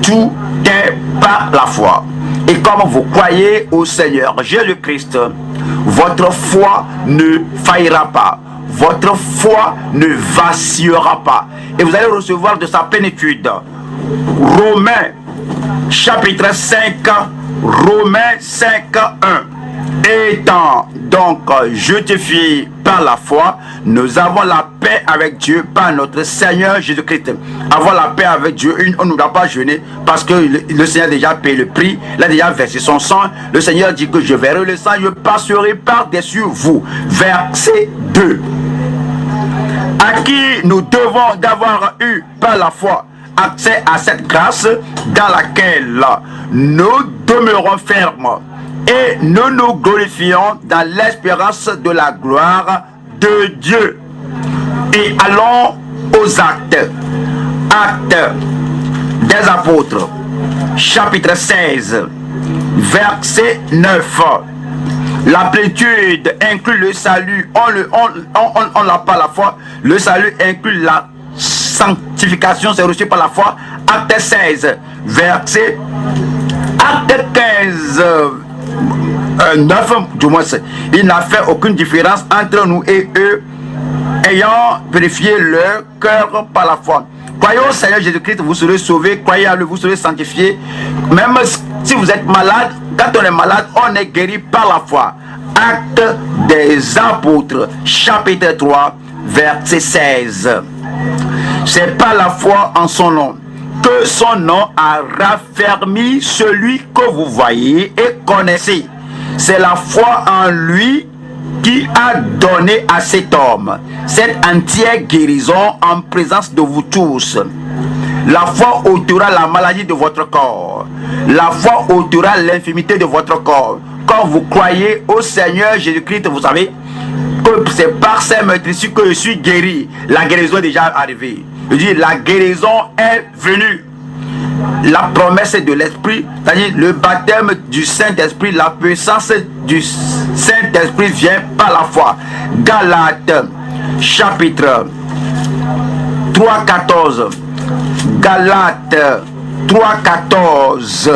Tout est par la foi. Et comme vous croyez au Seigneur Jésus-Christ, votre foi ne faillira pas. Votre foi ne vacillera pas. Et vous allez recevoir de sa plénitude. Romains chapitre 5, Romains 5, 1. Étant donc justifiés par la foi, nous avons la paix avec Dieu par notre Seigneur Jésus-Christ. Avoir la paix avec Dieu, on ne doit pas jeûner parce que le Seigneur a déjà payé le prix, il a déjà versé son sang. Le Seigneur dit que je verrai le sang, je passerai par-dessus vous. Verset 2. À qui nous devons d'avoir eu par la foi accès à cette grâce dans laquelle nous demeurons fermes et nous nous glorifions dans l'espérance de la gloire de Dieu. Et allons aux actes. Actes des apôtres, chapitre 16, verset 9. La plénitude inclut le salut, on l'a par la foi. Le salut inclut la sanctification, c'est reçu par la foi. Acte 16, verset Acte 15, 9, du moins, il n'a fait aucune différence entre nous et eux, ayant vérifié leur cœur par la foi. Croyez au Seigneur Jésus-Christ, vous serez sauvés. Croyez à lui, vous serez sanctifiés. Même si vous êtes malade, quand on est malade, on est guéri par la foi. Acte des apôtres, chapitre 3, verset 16. C'est par la foi en son nom que son nom a raffermi celui que vous voyez et connaissez. C'est la foi en lui qui a donné à cet homme cette entière guérison en présence de vous tous. La foi ôtera la maladie de votre corps. La foi ôtera l'infirmité de votre corps. Quand vous croyez au Seigneur Jésus-Christ, vous savez que c'est par ses meurtrissures que je suis guéri. La guérison est déjà arrivée. Je dis, la guérison est venue. La promesse de l'Esprit, c'est-à-dire le baptême du Saint-Esprit, la puissance du Saint-Esprit vient par la foi. Galates, chapitre 3, 14. Galates 3, 14.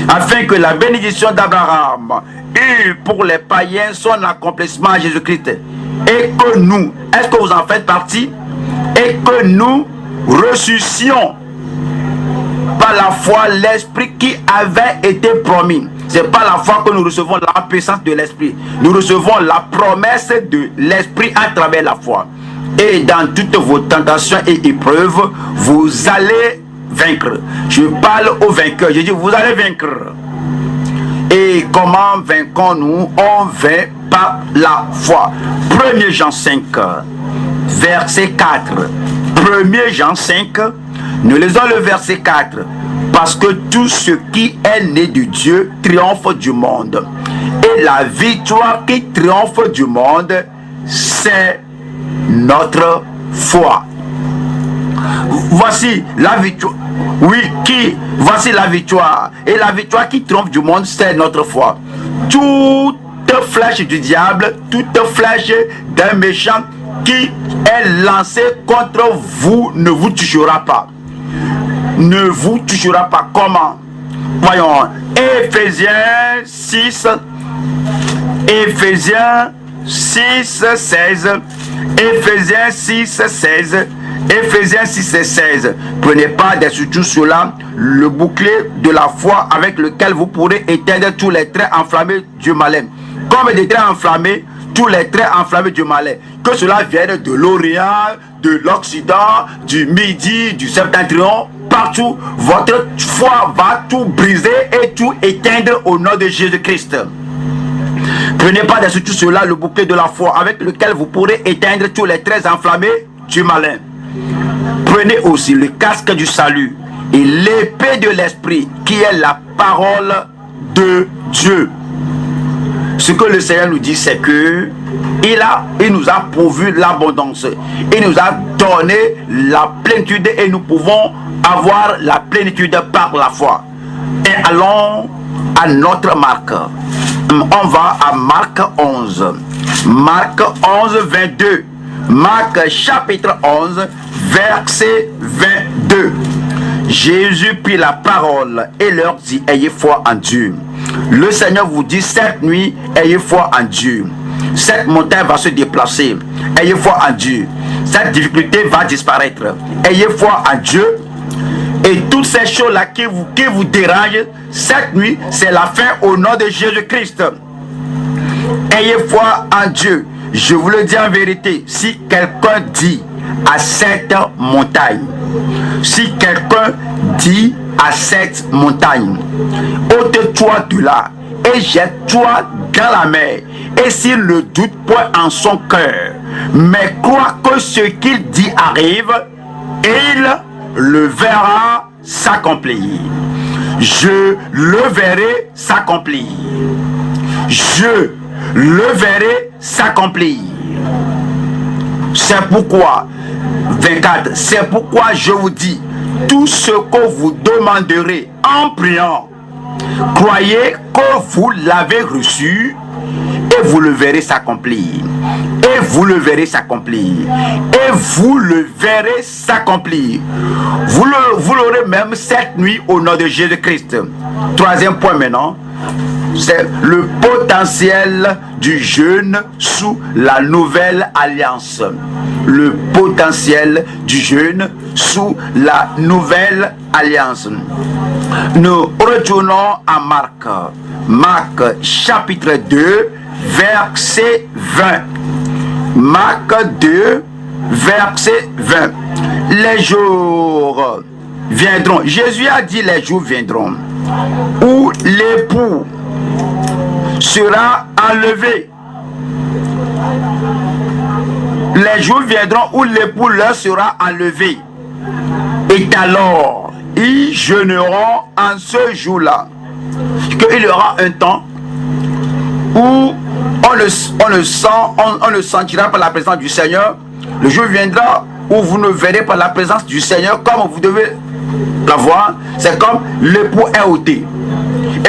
Afin que la bénédiction d'Abraham eût pour les païens son accomplissement à Jésus-Christ. Et que nous, est-ce que vous en faites partie? Et que nous ressuscions par la foi l'esprit qui avait été promis. C'est par la foi que nous recevons la puissance de l'esprit. Nous recevons la promesse de l'esprit à travers la foi. Et dans toutes vos tentations et épreuves, vous allez vaincre. Je parle aux vainqueurs. Je dis, vous allez vaincre. Et comment vainquons-nous? On vainc par la foi. 1 Jean 5, verset 4. 1 Jean 5, nous lisons le verset 4. Parce que tout ce qui est né de Dieu triomphe du monde. Et la victoire qui triomphe du monde, c'est notre foi. Voici la victoire. Oui, voici la victoire. Et la victoire qui triomphe du monde, c'est notre foi. Toute flèche du diable, toute flèche d'un méchant qui est lancée contre vous ne vous touchera pas. Ne vous touchera pas. Comment? Voyons. Éphésiens 6. Éphésiens 6, 16. Éphésiens 6, 16. Éphésiens 6 et 16. Prenez pas surtout cela, le bouclier de la foi avec lequel vous pourrez éteindre tous les traits enflammés du malin. Comme des traits enflammés, tous les traits enflammés du malin. Que cela vienne de l'Orient, de l'Occident, du Midi, du Septentrion, partout, votre foi va tout briser et tout éteindre au nom de Jésus-Christ. Prenez pas surtout cela, le bouclier de la foi avec lequel vous pourrez éteindre tous les traits enflammés du malin. Prenez aussi le casque du salut et l'épée de l'esprit qui est la parole de Dieu. Ce que le Seigneur nous dit, c'est que il nous a pourvu l'abondance. Il nous a donné la plénitude et nous pouvons avoir la plénitude par la foi. Et allons à notre Marc. On va à Marc 11. Marc 11, 22. Marc chapitre 11, verset 22. Jésus prit la parole et leur dit, ayez foi en Dieu. Le Seigneur vous dit cette nuit, ayez foi en Dieu. Cette montagne va se déplacer. Ayez foi en Dieu. Cette difficulté va disparaître. Ayez foi en Dieu. Et toutes ces choses-là qui vous dérangent, cette nuit, c'est la fin au nom de Jésus-Christ. Ayez foi en Dieu. Je vous le dis en vérité, si quelqu'un dit à cette montagne, si quelqu'un dit à cette montagne, ôte-toi de là et jette-toi dans la mer, et s'il ne doute point en son cœur, mais croit que ce qu'il dit arrive, il le verra s'accomplir. Je le verrai s'accomplir. Je le verrai s'accomplir. C'est pourquoi, 24, c'est pourquoi je vous dis, tout ce que vous demanderez en priant, croyez que vous l'avez reçu et vous le verrez s'accomplir. Et vous le verrez s'accomplir. Et vous le verrez s'accomplir. Vous l'aurez même cette nuit au nom de Jésus-Christ. Troisième point maintenant. C'est le potentiel du jeûne sous la nouvelle alliance. Le potentiel du jeûne sous la nouvelle alliance. Nous retournons à Marc. Marc chapitre 2, verset 20. Marc 2, verset 20. Les jours viendront. Jésus a dit les jours viendront où l'époux sera enlevé. Les jours viendront où l'époux leur sera enlevé. Et alors, ils jeûneront en ce jour-là. Qu'il y aura un temps où on le sentira par la présence du Seigneur. Le jour viendra où vous ne verrez pas la présence du Seigneur comme vous devez la voir. C'est comme l'époux est ôté.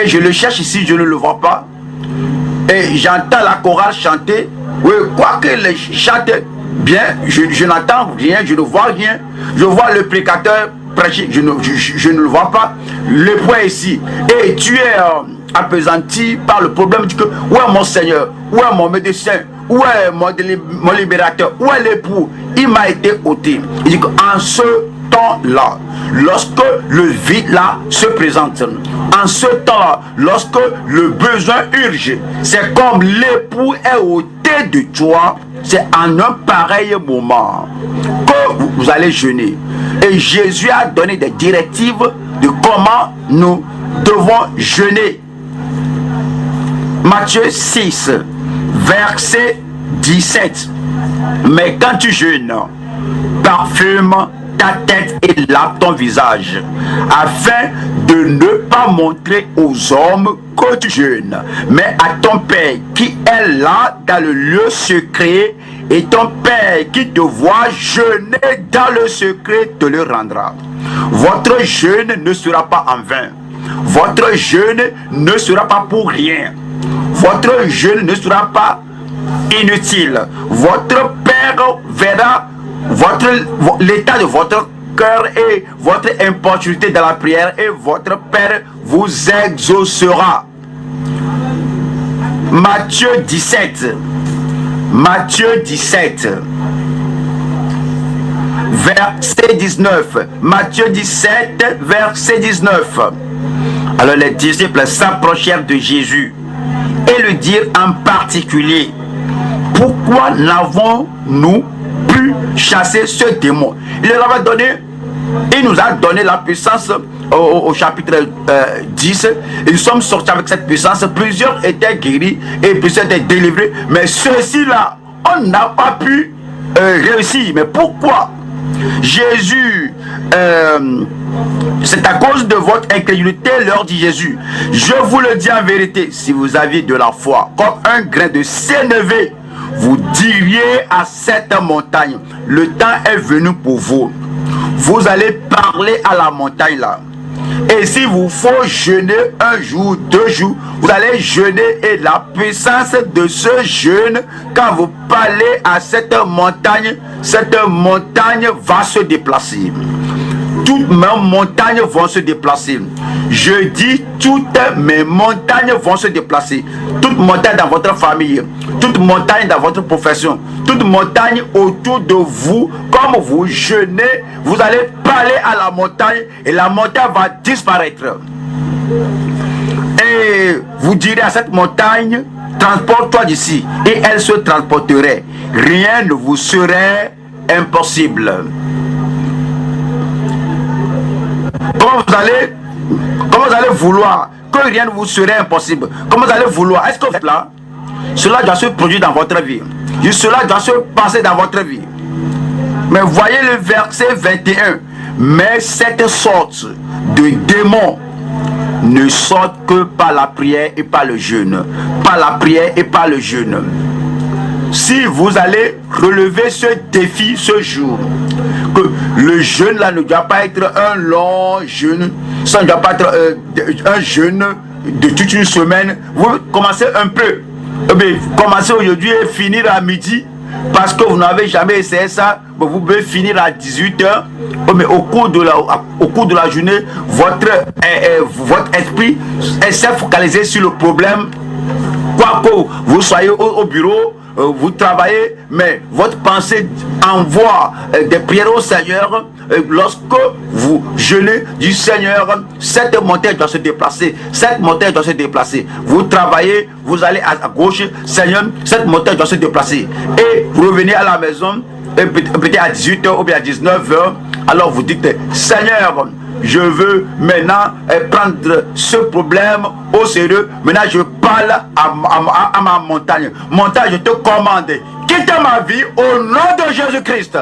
Et je le cherche ici, je ne le vois pas. Et j'entends la chorale chanter. Oui, quoique les chante bien, je n'entends rien, je ne vois rien. Je vois le prédicateur prêcher, je ne le vois pas. L'époux est ici. Et tu es appesanti par le problème. Tu dis que, où est mon Seigneur? Où est mon médecin? Où est mon libérateur? Où est l'époux? Il m'a été ôté. Il dit qu'en ce temps-là, lorsque le vide là se présente, en ce temps-là, lorsque le besoin urge, c'est comme l'époux est ôté de toi, c'est en un pareil moment que vous allez jeûner. Et Jésus a donné des directives de comment nous devons jeûner. Matthieu 6, verset 17. Mais quand tu jeûnes, parfume ta tête et lave ton visage, afin de ne pas montrer aux hommes que tu jeûnes, mais à ton Père qui est là dans le lieu secret, et ton Père qui te voit jeûner dans le secret te le rendra. Votre jeûne ne sera pas en vain. Votre jeûne ne sera pas pour rien. Votre jeûne ne sera pas inutile. Votre Père verra l'état de votre cœur et votre importunité dans la prière, et votre Père vous exaucera. Matthieu 17. Matthieu 17. Verset 19. Matthieu 17, verset 19. Alors les disciples s'approchèrent de Jésus et lui dirent en particulier: pourquoi n'avons-nous pu chasser ce démon? Il nous a donné la puissance au chapitre 10. Et nous sommes sortis avec cette puissance. Plusieurs étaient guéris et plusieurs étaient délivrés. Mais ceux-ci-là, on n'a pas pu réussir. Mais pourquoi? Jésus, c'est à cause de votre incrédulité, leur dit Jésus. Je vous le dis en vérité, si vous aviez de la foi comme un grain de sénévé, vous diriez à cette montagne: le temps est venu pour vous. Vous allez parler à la montagne là. Et si vous faut jeûner un jour, 2 jours, vous allez jeûner, et la puissance de ce jeûne, quand vous parlez à cette montagne va se déplacer. Toutes mes montagnes vont se déplacer. Je dis, toutes mes montagnes vont se déplacer. Toute montagne dans votre famille, toute montagne dans votre profession, toute montagne autour de vous, comme vous jeûnez, vous allez parler à la montagne et la montagne va disparaître. Et vous direz à cette montagne: transporte-toi d'ici, et elle se transporterait. Rien ne vous serait impossible. Comment vous allez vouloir que rien ne vous serait impossible? Comment vous allez vouloir? Est-ce que vous êtes là? Cela doit se produire dans votre vie. Cela doit se passer dans votre vie. Mais voyez le verset 21. Mais cette sorte de démons ne sortent que par la prière et par le jeûne. Par la prière et par le jeûne. Si vous allez relever ce défi ce jour, que le jeûne là ne doit pas être un long jeûne, ça ne doit pas être un jeûne de toute une semaine. Vous commencez un peu, commencez aujourd'hui et finir à midi, parce que vous n'avez jamais essayé ça. vous pouvez finir à 18h, mais au cours de la journée, votre esprit s'est focalisé sur le problème. Quoi que vous soyez au bureau, vous travaillez, mais votre pensée envoie des prières au Seigneur. Lorsque vous jeûnez du Seigneur, cette montagne doit se déplacer. Cette montagne doit se déplacer. Vous travaillez, vous allez à gauche, Seigneur, cette montagne doit se déplacer. Et vous revenez à la maison, peut-être à 18h ou bien à 19h. Alors vous dites, Seigneur, je veux maintenant prendre ce problème au sérieux. Maintenant, je parle à ma montagne. Montagne, je te commande, quitte ma vie au nom de Jésus-Christ.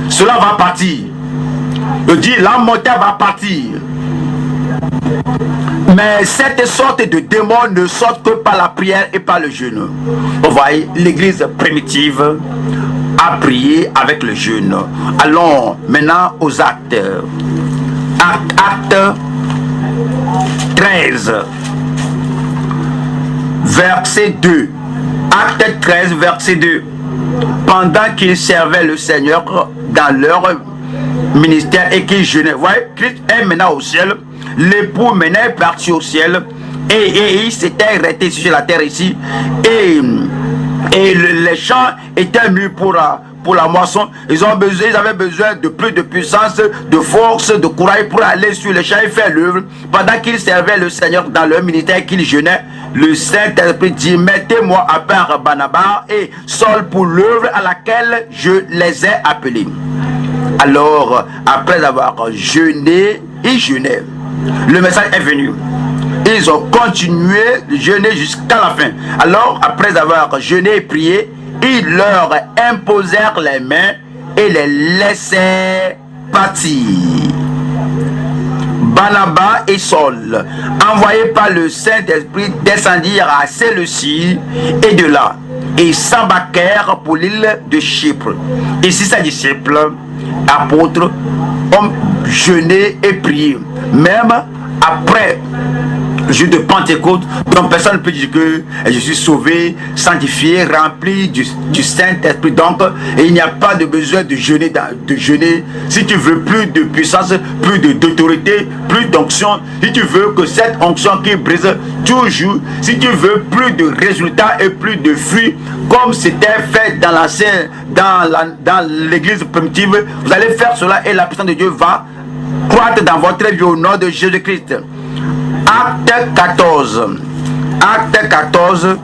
Cela va partir. Je dis, la montagne va partir. Mais cette sorte de démons ne sortent que par la prière et par le jeûne. Vous voyez, l'église primitive a prié avec le jeûne. Allons maintenant aux actes. Acte 13, verset 2. Acte 13, verset 2. Pendant qu'ils servaient le Seigneur dans leur ministère et qu'ils jeûnaient. Vous voyez, Christ est maintenant au ciel. L'époux maintenant est parti au ciel. Et il s'était arrêté sur la terre ici. Et les champs étaient nus pour la moisson. Ils avaient besoin de plus de puissance, de force, de courage pour aller sur les champs et faire l'œuvre. Pendant qu'ils servaient le Seigneur dans leur ministère, qu'ils jeûnaient, le Saint-Esprit dit, mettez-moi à part Barnabas et Saul pour l'œuvre à laquelle je les ai appelés. Alors, après avoir jeûné, ils jeûnaient. Le message est venu. Ils ont continué de jeûner jusqu'à la fin. Alors, après avoir jeûné et prié, ils leur imposèrent les mains et les laissèrent partir. Barnabas et Saul, envoyés par le Saint-Esprit, descendirent à Séleucie et de là, ils s'embarquèrent pour l'île de Chypre. Ici, ses disciples, apôtres, ont jeûné et prié. Même après le jour de Pentecôte, donc personne ne peut dire que je suis sauvé, sanctifié, rempli du Saint-Esprit. Donc, il n'y a pas de besoin de jeûner, Si tu veux plus de puissance, plus d'autorité, plus d'onction, si tu veux que cette onction qui brise toujours, si tu veux plus de résultats et plus de fruits, comme c'était fait dans l'ancien, dans l'église primitive, vous allez faire cela et la puissance de Dieu va croître dans votre vie au nom de Jésus-Christ. Acte 14. Acte 14,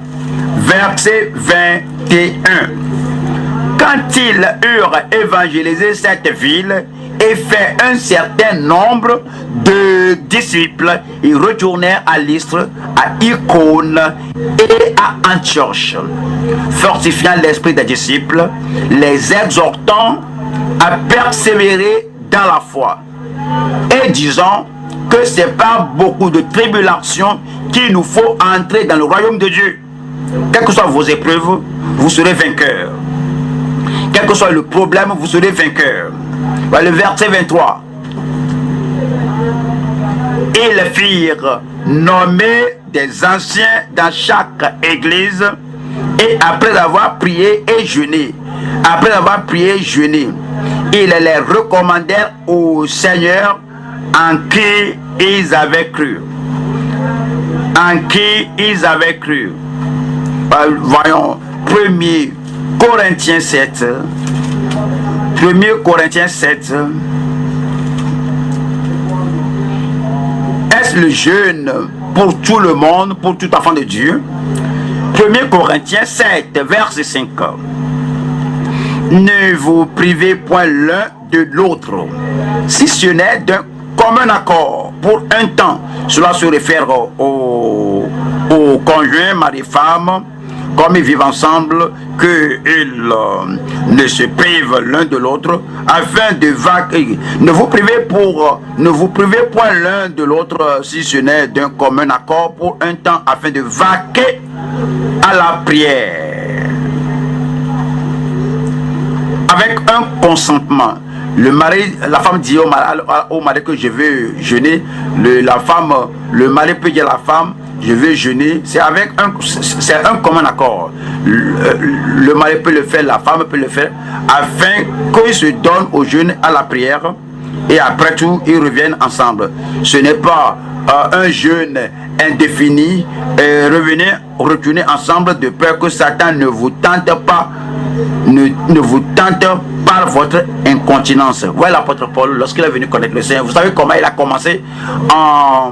verset 21. Quand ils eurent évangélisé cette ville et fait un certain nombre de disciples, ils retournèrent à Lystre, à Icône et à Antioche, fortifiant l'esprit des disciples, les exhortant à persévérer dans la foi et disant que c'est pas beaucoup de tribulations qu'il nous faut entrer dans le royaume de Dieu. Quelles que soient vos épreuves, vous serez vainqueurs. Quel que soit le problème, vous serez vainqueurs. Le verset 23. Ils firent nommer des anciens dans chaque église et après avoir prié et jeûné, ils les recommandèrent au Seigneur en qui ils avaient cru. Voyons 1 Corinthiens 7. 1 Corinthiens 7. Est-ce le jeûne pour tout le monde, pour tout enfant de Dieu? 1 Corinthiens 7, verset 5. Ne vous privez point l'un de l'autre, si ce n'est d'un commun accord pour un temps. Cela se réfère aux conjoints, mari-femme, comme ils vivent ensemble, qu'ils ne se privent l'un de l'autre, afin de vaquer. Ne vous privez point l'un de l'autre, si ce n'est d'un commun accord pour un temps, afin de vaquer à la prière. Avec un consentement. La femme dit au mari que je veux jeûner. Le mari peut dire à la femme, je vais jeûner, c'est un commun accord. Le mari peut le faire, la femme peut le faire, afin qu'ils se donnent au jeûne, à la prière, et après tout, ils reviennent ensemble. Ce n'est pas un jeûne indéfini. Retournez ensemble de peur que Satan ne vous tente pas, ne vous tente par votre incontinence. Voilà l'apôtre Paul, lorsqu'il est venu connaître le Seigneur. Vous savez comment il a commencé en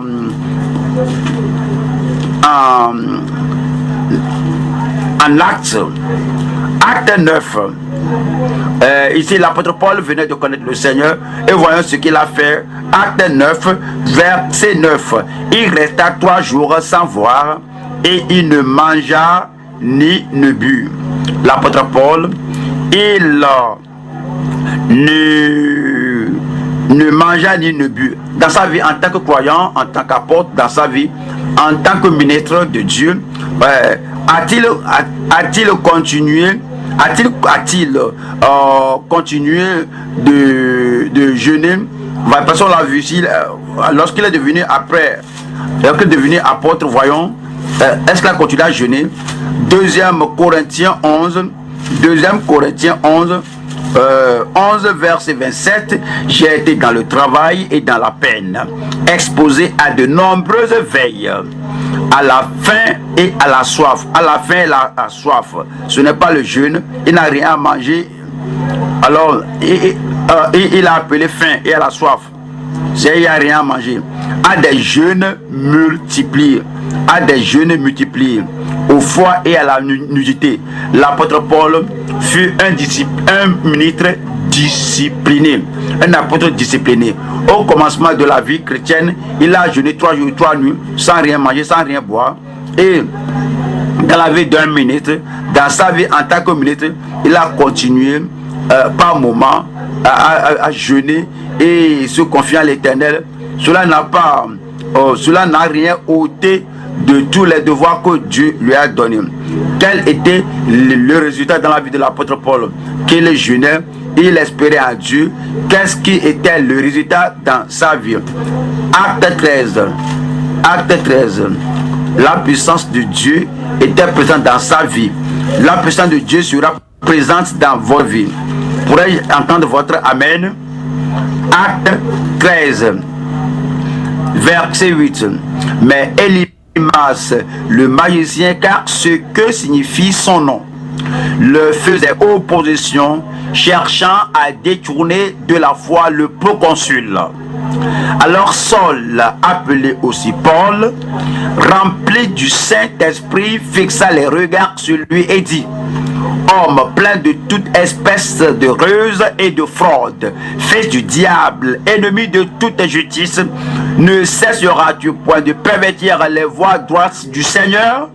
Acte 9. Ici, l'apôtre Paul venait de connaître le Seigneur et voyons ce qu'il a fait. Acte 9, verset 9. Il resta 3 jours sans voir et il ne mangea ni ne but. L'apôtre Paul, il ne mangea ni ne but. Dans sa vie en tant que croyant, en tant qu'apôtre, dans sa vie en tant que ministre de Dieu, a-t-il continué de jeûner? Parce qu'on l'a vu ici, lorsqu'il est devenu apôtre, voyons, est-ce qu'il a continué à jeûner? 2 Corinthiens 11, 11 verset 27, j'ai été dans le travail et dans la peine, exposé à de nombreuses veilles, à la faim et à la soif. À la faim et à la soif, ce n'est pas le jeûne, il n'a rien à manger, alors il a appelé faim et à la soif, c'est il n'y a rien à manger. À des jeûnes multipliés, au foie et à la nudité. L'apôtre Paul fut un ministre discipliné, un apôtre discipliné. Au commencement de la vie chrétienne, il a jeûné 3 jours, 3 nuits, sans rien manger, sans rien boire. Et dans la vie d'un ministre, dans sa vie en tant que ministre, il a continué par moment à jeûner et se confier à l'Éternel. Cela n'a rien ôté de tous les devoirs que Dieu lui a donnés. Quel était le résultat dans la vie de l'apôtre Paul? Qu'il jeûnait, il espérait en Dieu. Qu'est-ce qui était le résultat dans sa vie? Acte 13. La puissance de Dieu était présente dans sa vie. La puissance de Dieu sera présente dans votre vie. Pourrais-je entendre votre Amen? Acte 13, verset 8. Mais Elimas, le magicien, car ce que signifie son nom, le faisait opposition, cherchant à détourner de la foi le proconsul. Alors Saul, appelé aussi Paul, rempli du Saint-Esprit, fixa les regards sur lui et dit: homme plein de toute espèce de ruse et de fraude, fils du diable, ennemi de toute justice, ne cesseras-tu point de pervertir les voies droites du Seigneur?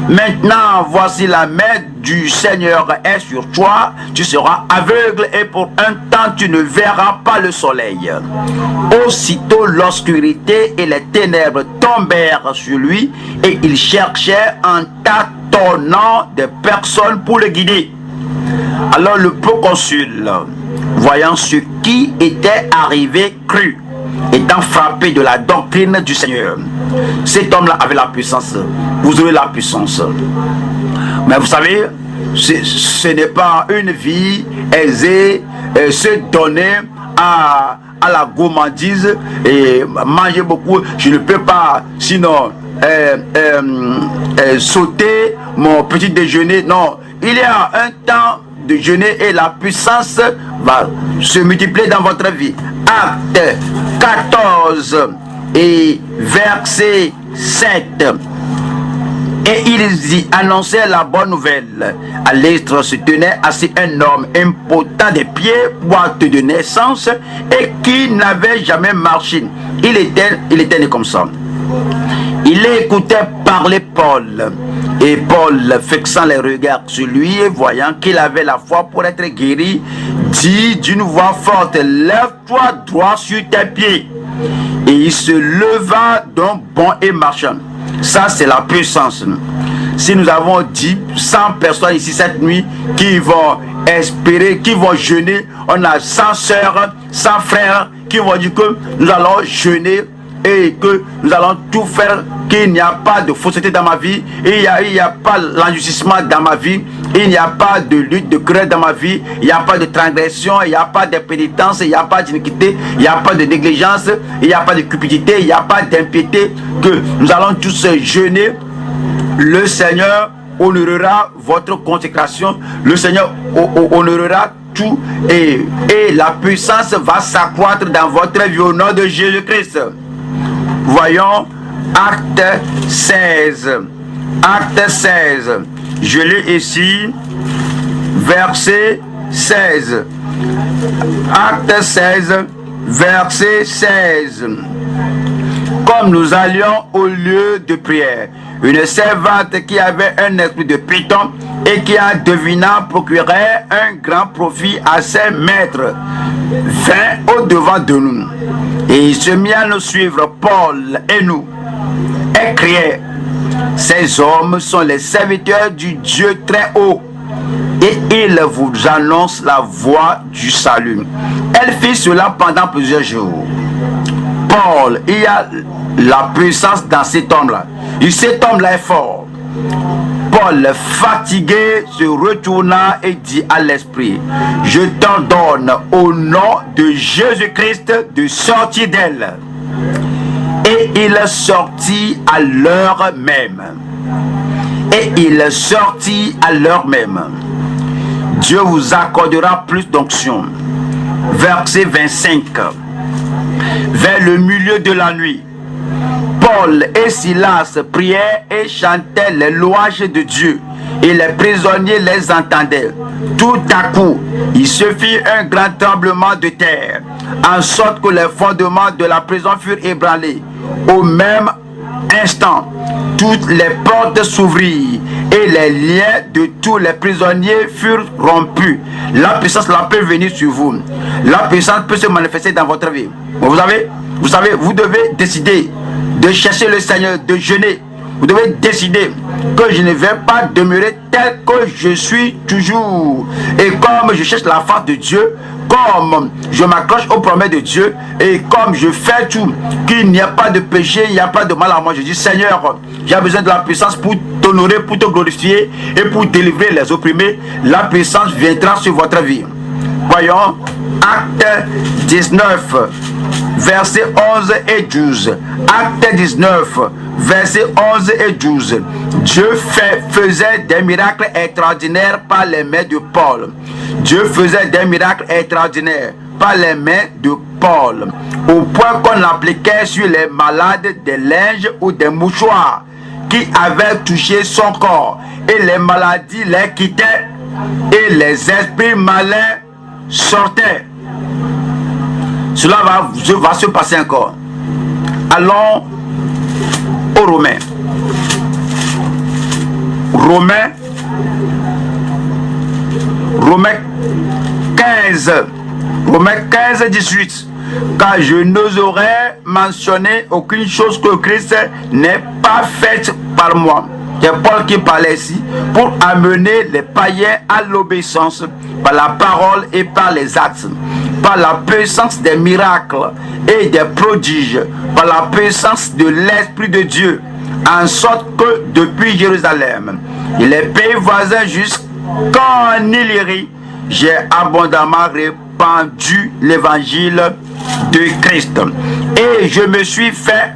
Maintenant, voici la main du Seigneur est sur toi, tu seras aveugle et pour un temps tu ne verras pas le soleil. Aussitôt l'obscurité et les ténèbres tombèrent sur lui et il cherchait en tâtonnant des personnes pour le guider. Alors le proconsul, voyant ce qui était arrivé, crut, étant frappé de la doctrine du Seigneur. Cet homme-là avait la puissance. Vous avez la puissance. Mais vous savez, ce n'est pas une vie aisée, se donner à la gourmandise et manger beaucoup. Je ne peux pas, sinon, sauter mon petit déjeuner. Non, il y a un temps de jeûner et la puissance va se multiplier dans votre vie. Acte 14 et verset 7. Et ils y annonçaient la bonne nouvelle. À l'est se tenait assis un homme impotent des pieds, boite de naissance, et qui n'avait jamais marché. Il était né comme ça. Il écoutait parler Paul. Et Paul, fixant les regards sur lui et voyant qu'il avait la foi pour être guéri, dit d'une voix forte: lève-toi droit sur tes pieds. Et il se leva d'un bond et marcha. Ça, c'est la puissance. Si nous avons 100 personnes ici cette nuit qui vont espérer, qui vont jeûner, on a 100 sœurs, 100 frères qui vont dire que nous allons jeûner et que nous allons tout faire qu'il n'y a pas de fausseté dans ma vie, il n'y a pas l'enjustissement dans ma vie, il n'y a pas de lutte, de querelle dans ma vie, il n'y a pas de transgression, il n'y a pas de pénitence, il n'y a pas d'iniquité, il n'y a pas de négligence, il n'y a pas de cupidité, il n'y a pas d'impiété, que nous allons tous jeûner. Le Seigneur honorera votre consécration, le Seigneur honorera tout, et la puissance va s'accroître dans votre vie au nom de Jésus-Christ. Voyons Acte 16. Acte 16. Je lis ici verset 16. Acte 16, verset 16. Comme nous allions au lieu de prière, une servante qui avait un esprit de python et qui en devinant procurait un grand profit à ses maîtres, vint au-devant de nous. Et il se mit à nous suivre, Paul et nous, et criait: ces hommes sont les serviteurs du Dieu très haut, et ils vous annoncent la voie du salut. Elle fit cela pendant plusieurs jours. Paul, il y a la puissance dans cet homme-là. Et cet homme-là est fort. Paul, fatigué, se retourna et dit à l'esprit: je t'ordonne au nom de Jésus-Christ de sortir d'elle. Et il sortit à l'heure même. Et il sortit à l'heure même. Dieu vous accordera plus d'onction. Verset 25. Vers le milieu de la nuit, Paul et Silas priaient et chantaient les louanges de Dieu, et les prisonniers les entendaient. Tout à coup, il se fit un grand tremblement de terre, en sorte que les fondements de la prison furent ébranlés. Au même instant, toutes les portes s'ouvrirent et les liens de tous les prisonniers furent rompus. La puissance peut venir sur vous. La puissance peut se manifester dans votre vie. Vous savez, vous devez décider de chercher le Seigneur, de jeûner. Vous devez décider que je ne vais pas demeurer tel que je suis toujours. Et comme je cherche la face de Dieu, comme je m'accroche aux promesses de Dieu, et comme je fais tout, qu'il n'y a pas de péché, il n'y a pas de mal à moi. Je dis: Seigneur, j'ai besoin de la puissance pour t'honorer, pour te glorifier et pour délivrer les opprimés. La puissance viendra sur votre vie. Voyons Acte 19, versets 11 et 12. Acte 19, versets 11 et 12. Dieu faisait des miracles extraordinaires par les mains de Paul. Dieu faisait des miracles extraordinaires par les mains de Paul, au point qu'on appliquait sur les malades des linges ou des mouchoirs qui avaient touché son corps, et les maladies les quittaient et les esprits malins sortaient. Cela va se passer encore. Allons aux Romains. Romains 15. Romains 15, 18. Car je n'oserais mentionner aucune chose que Christ n'ait pas faite par moi. C'est Paul qui parlait ici, pour amener les païens à l'obéissance par la parole et par les actes, par la puissance des miracles et des prodiges, par la puissance de l'Esprit de Dieu, en sorte que depuis Jérusalem et les pays voisins jusqu'en Illyrie, j'ai abondamment répandu l'évangile de Christ. Et je me suis fait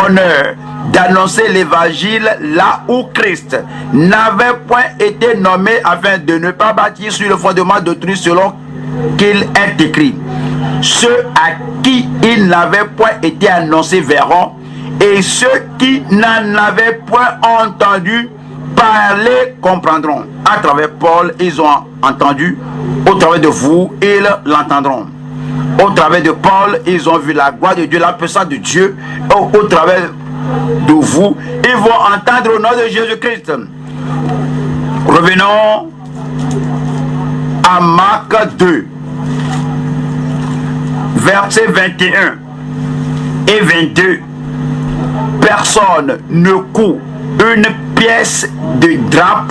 honneur d'annoncer l'évangile là où Christ n'avait point été nommé, afin de ne pas bâtir sur le fondement d'autrui, selon qu'il est écrit: ceux à qui il n'avait point été annoncé verront, et ceux qui n'en avaient point entendu parler comprendront. À travers Paul, ils ont entendu. Au travers de vous, ils l'entendront. Au travers de Paul, ils ont vu la gloire de Dieu, la puissance de Dieu. Au travers de vous, ils vont entendre au nom de Jésus-Christ. Revenons à Marc 2, versets 21 et 22. Personne ne coud une pièce de drap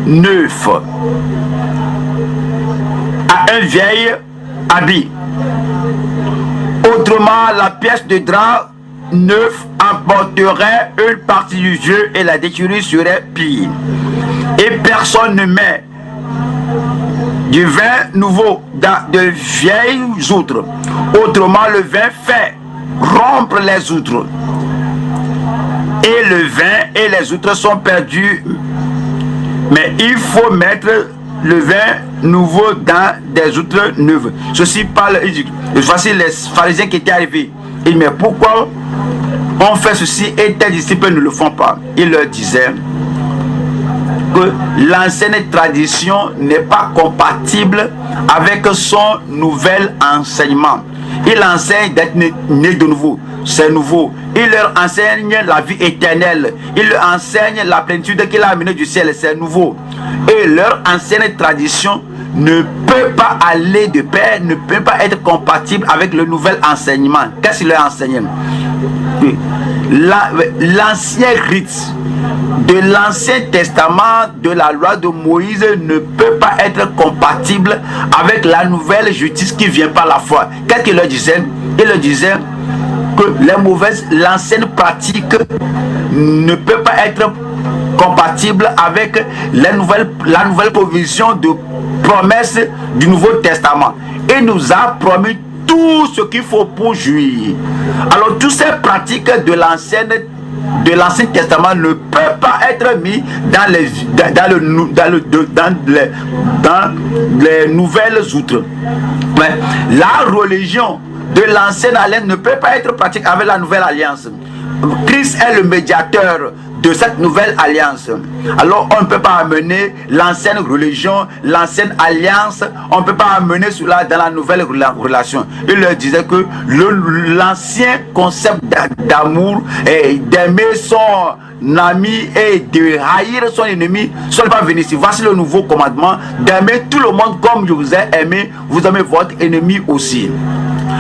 neuf à un vieil habit. Autrement, la pièce de drap neuf emporterait une partie du jeu et la déchirure serait pire. Et personne ne met du vin nouveau dans de vieilles outres. Autrement, le vin fait rompre les outres. Et le vin et les outres sont perdus. Mais il faut mettre le vin nouveau dans des outres neuves. Ceci parle, voici les pharisiens qui étaient arrivés. Il dit, mais pourquoi on fait ceci et tes disciples ne le font pas? Il leur disait que l'ancienne tradition n'est pas compatible avec son nouvel enseignement. Il enseigne d'être né de nouveau, c'est nouveau. Il leur enseigne la vie éternelle. Il leur enseigne la plénitude qu'il a amenée du ciel, c'est nouveau. Et leur ancienne tradition ne peut pas aller de pair, ne peut pas être compatible avec le nouvel enseignement. Qu'est-ce qu'il leur enseigne? L'ancien rite de l'Ancien Testament de la loi de Moïse ne peut pas être compatible avec la nouvelle justice qui vient par la foi. Qu'est-ce qu'il leur disait? Il leur disait que l'ancienne pratique ne peut pas être compatible avec la nouvelle provision de promesses du Nouveau Testament. Il nous a promis tout ce qu'il faut pour jouir. Alors, toutes ces pratiques de l'Ancien Testament ne peuvent pas être mis dans les nouvelles outres. Mais la religion de l'ancienne alliance ne peut pas être pratiquée avec la nouvelle alliance. Christ est le médiateur de cette nouvelle alliance. Alors on ne peut pas amener l'ancienne religion, l'ancienne alliance, on ne peut pas amener cela dans la nouvelle relation. Il leur disait que l'ancien concept d'amour et d'aimer son ami et de haïr son ennemi ne sont pas venus ici. Voici le nouveau commandement d'aimer tout le monde comme je vous ai aimé, vous aimez votre ennemi aussi.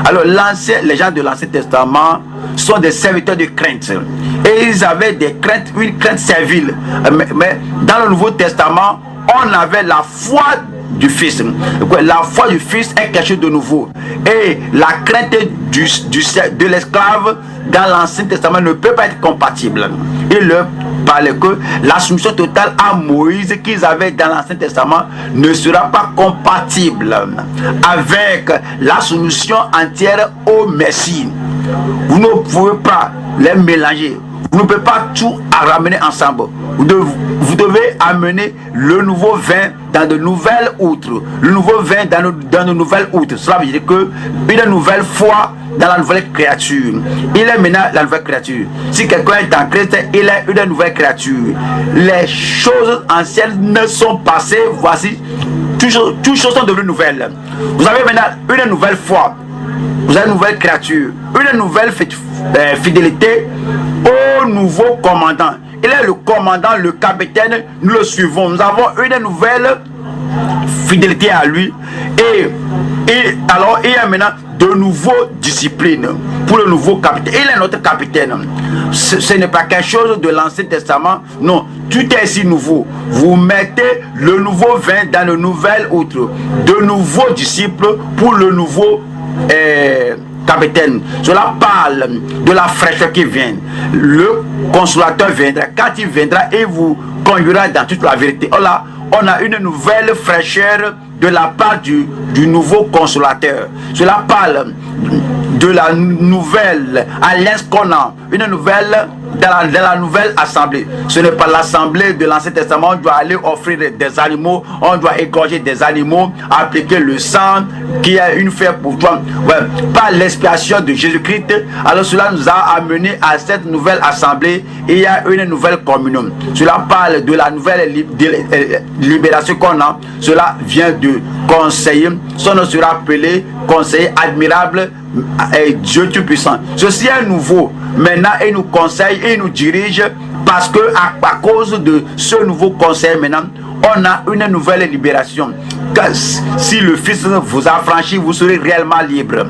Alors les gens de l'Ancien Testament sont des serviteurs de crainte. Et ils avaient des craintes, une crainte servile. Mais dans le Nouveau Testament, on avait la foi du Fils. La foi du Fils est quelque chose de nouveau. Et la crainte de l'esclave dans l'Ancien Testament ne peut pas être compatible. Il leur parlait que la soumission totale à Moïse qu'ils avaient dans l'Ancien Testament ne sera pas compatible avec la soumission entière au Messie. Vous ne pouvez pas les mélanger. Vous ne pouvez pas tout ramener ensemble. Vous devez amener le nouveau vin dans de nouvelles outres. Le nouveau vin dans de nouvelles outres. Cela veut dire que une nouvelle foi dans la nouvelle créature. Il est maintenant la nouvelle créature. Si quelqu'un est en Christ, il est une nouvelle créature. Les choses anciennes sont passées. Voici, toutes choses sont devenues nouvelles. Vous avez maintenant une nouvelle foi. Vous avez une nouvelle créature, une nouvelle fidélité au nouveau commandant. Il est le commandant, le capitaine, nous le suivons. Nous avons une nouvelle fidélité à lui. Et alors, il y a maintenant de nouveaux disciplines pour le nouveau capitaine. Il est notre capitaine. Ce n'est pas quelque chose de l'Ancien Testament. Non, tout est ici nouveau. Vous mettez le nouveau vin dans le nouvel outre. De nouveaux disciples pour le nouveau capitaine. Cela parle de la fraîcheur qui vient. Le consolateur viendra. Quand il viendra, il vous conduira dans toute la vérité. Oh là, on a une nouvelle fraîcheur de la part du nouveau consolateur. Cela parle de la nouvelle alliance qu'on a. Une nouvelle dans la nouvelle assemblée. Ce n'est pas l'assemblée de l'Ancien Testament. On doit aller offrir des animaux, on doit égorger des animaux, appliquer le sang qui est une fête pour toi. Ouais, par l'expiation de Jésus-Christ. Alors cela nous a amené à cette nouvelle assemblée. Et il y a une nouvelle communion. Cela parle de la nouvelle libération qu'on a. Cela vient de conseiller. Son nom sera appelé conseiller admirable et Dieu Tout-Puissant. Ceci est nouveau. Maintenant, il nous conseille et il nous dirige parce que à cause de ce nouveau conseil maintenant, on a une nouvelle libération. Si le Fils vous a franchi, vous serez réellement libre.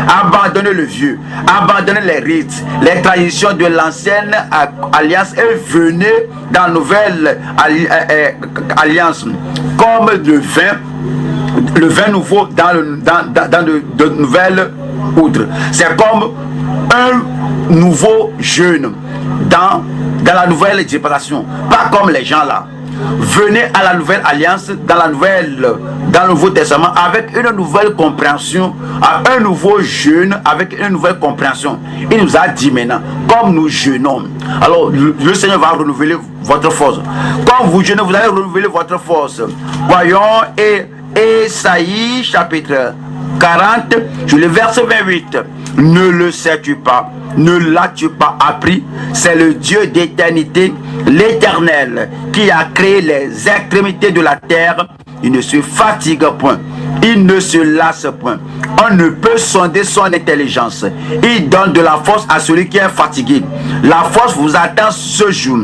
Abandonnez le vieux, abandonnez les rites, les traditions de l'ancienne alliance et venez dans la nouvelle alliance comme le vin nouveau dans de nouvelles outre. C'est comme un nouveau jeûne dans la nouvelle dispensation, pas comme les gens là. Venez à la nouvelle alliance dans le Nouveau Testament avec une nouvelle compréhension, un nouveau jeûne avec une nouvelle compréhension. Il nous a dit maintenant, comme nous jeûnons, alors le Seigneur va renouveler votre force. Quand vous jeûnez, vous allez renouveler votre force. Voyons Ésaïe chapitre 40, le verset 28. Ne le sais-tu pas? Ne l'as-tu pas appris? C'est le Dieu d'éternité, l'Éternel, qui a créé les extrémités de la terre. Il ne se fatigue point, il ne se lasse point. On ne peut sonder son intelligence. Il donne de la force à celui qui est fatigué. La force vous attend ce jour.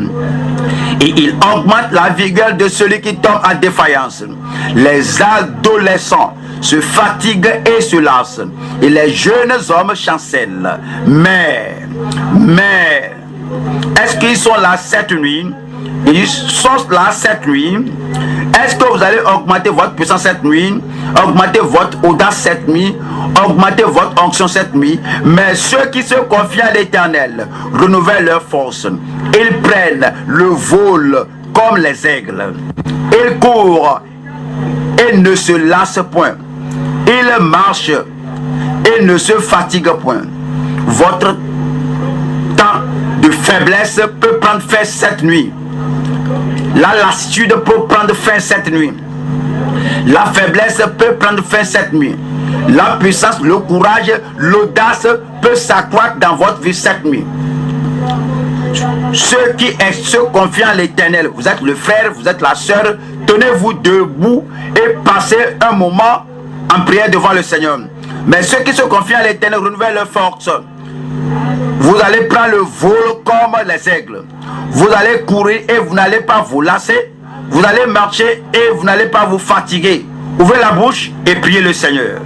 Et il augmente la vigueur de celui qui tombe en défaillance. Les adolescents se fatiguent et se lassent, et les jeunes hommes chancellent. Mais, est-ce qu'ils sont là cette nuit? Ils sont là cette nuit. Est-ce que vous allez augmenter votre puissance cette nuit, augmenter votre audace cette nuit, augmenter votre onction cette nuit? Mais ceux qui se confient à l'Éternel renouvellent leur force. Ils prennent le vol comme les aigles. Ils courent et ne se lassent point. Ils marchent et ne se fatiguent point. Votre temps de faiblesse peut prendre fin cette nuit. La lassitude peut prendre fin cette nuit. La faiblesse peut prendre fin cette nuit. La puissance, le courage, l'audace peut s'accroître dans votre vie cette nuit. Ceux qui se confient en l'Éternel, vous êtes le frère, vous êtes la sœur, tenez-vous debout et passez un moment en prière devant le Seigneur. Mais ceux qui se confient en l'Éternel renouvellent leur force. Vous allez prendre le vol comme les aigles. Vous allez courir et vous n'allez pas vous lasser. Vous allez marcher et vous n'allez pas vous fatiguer. Ouvrez la bouche et priez le Seigneur.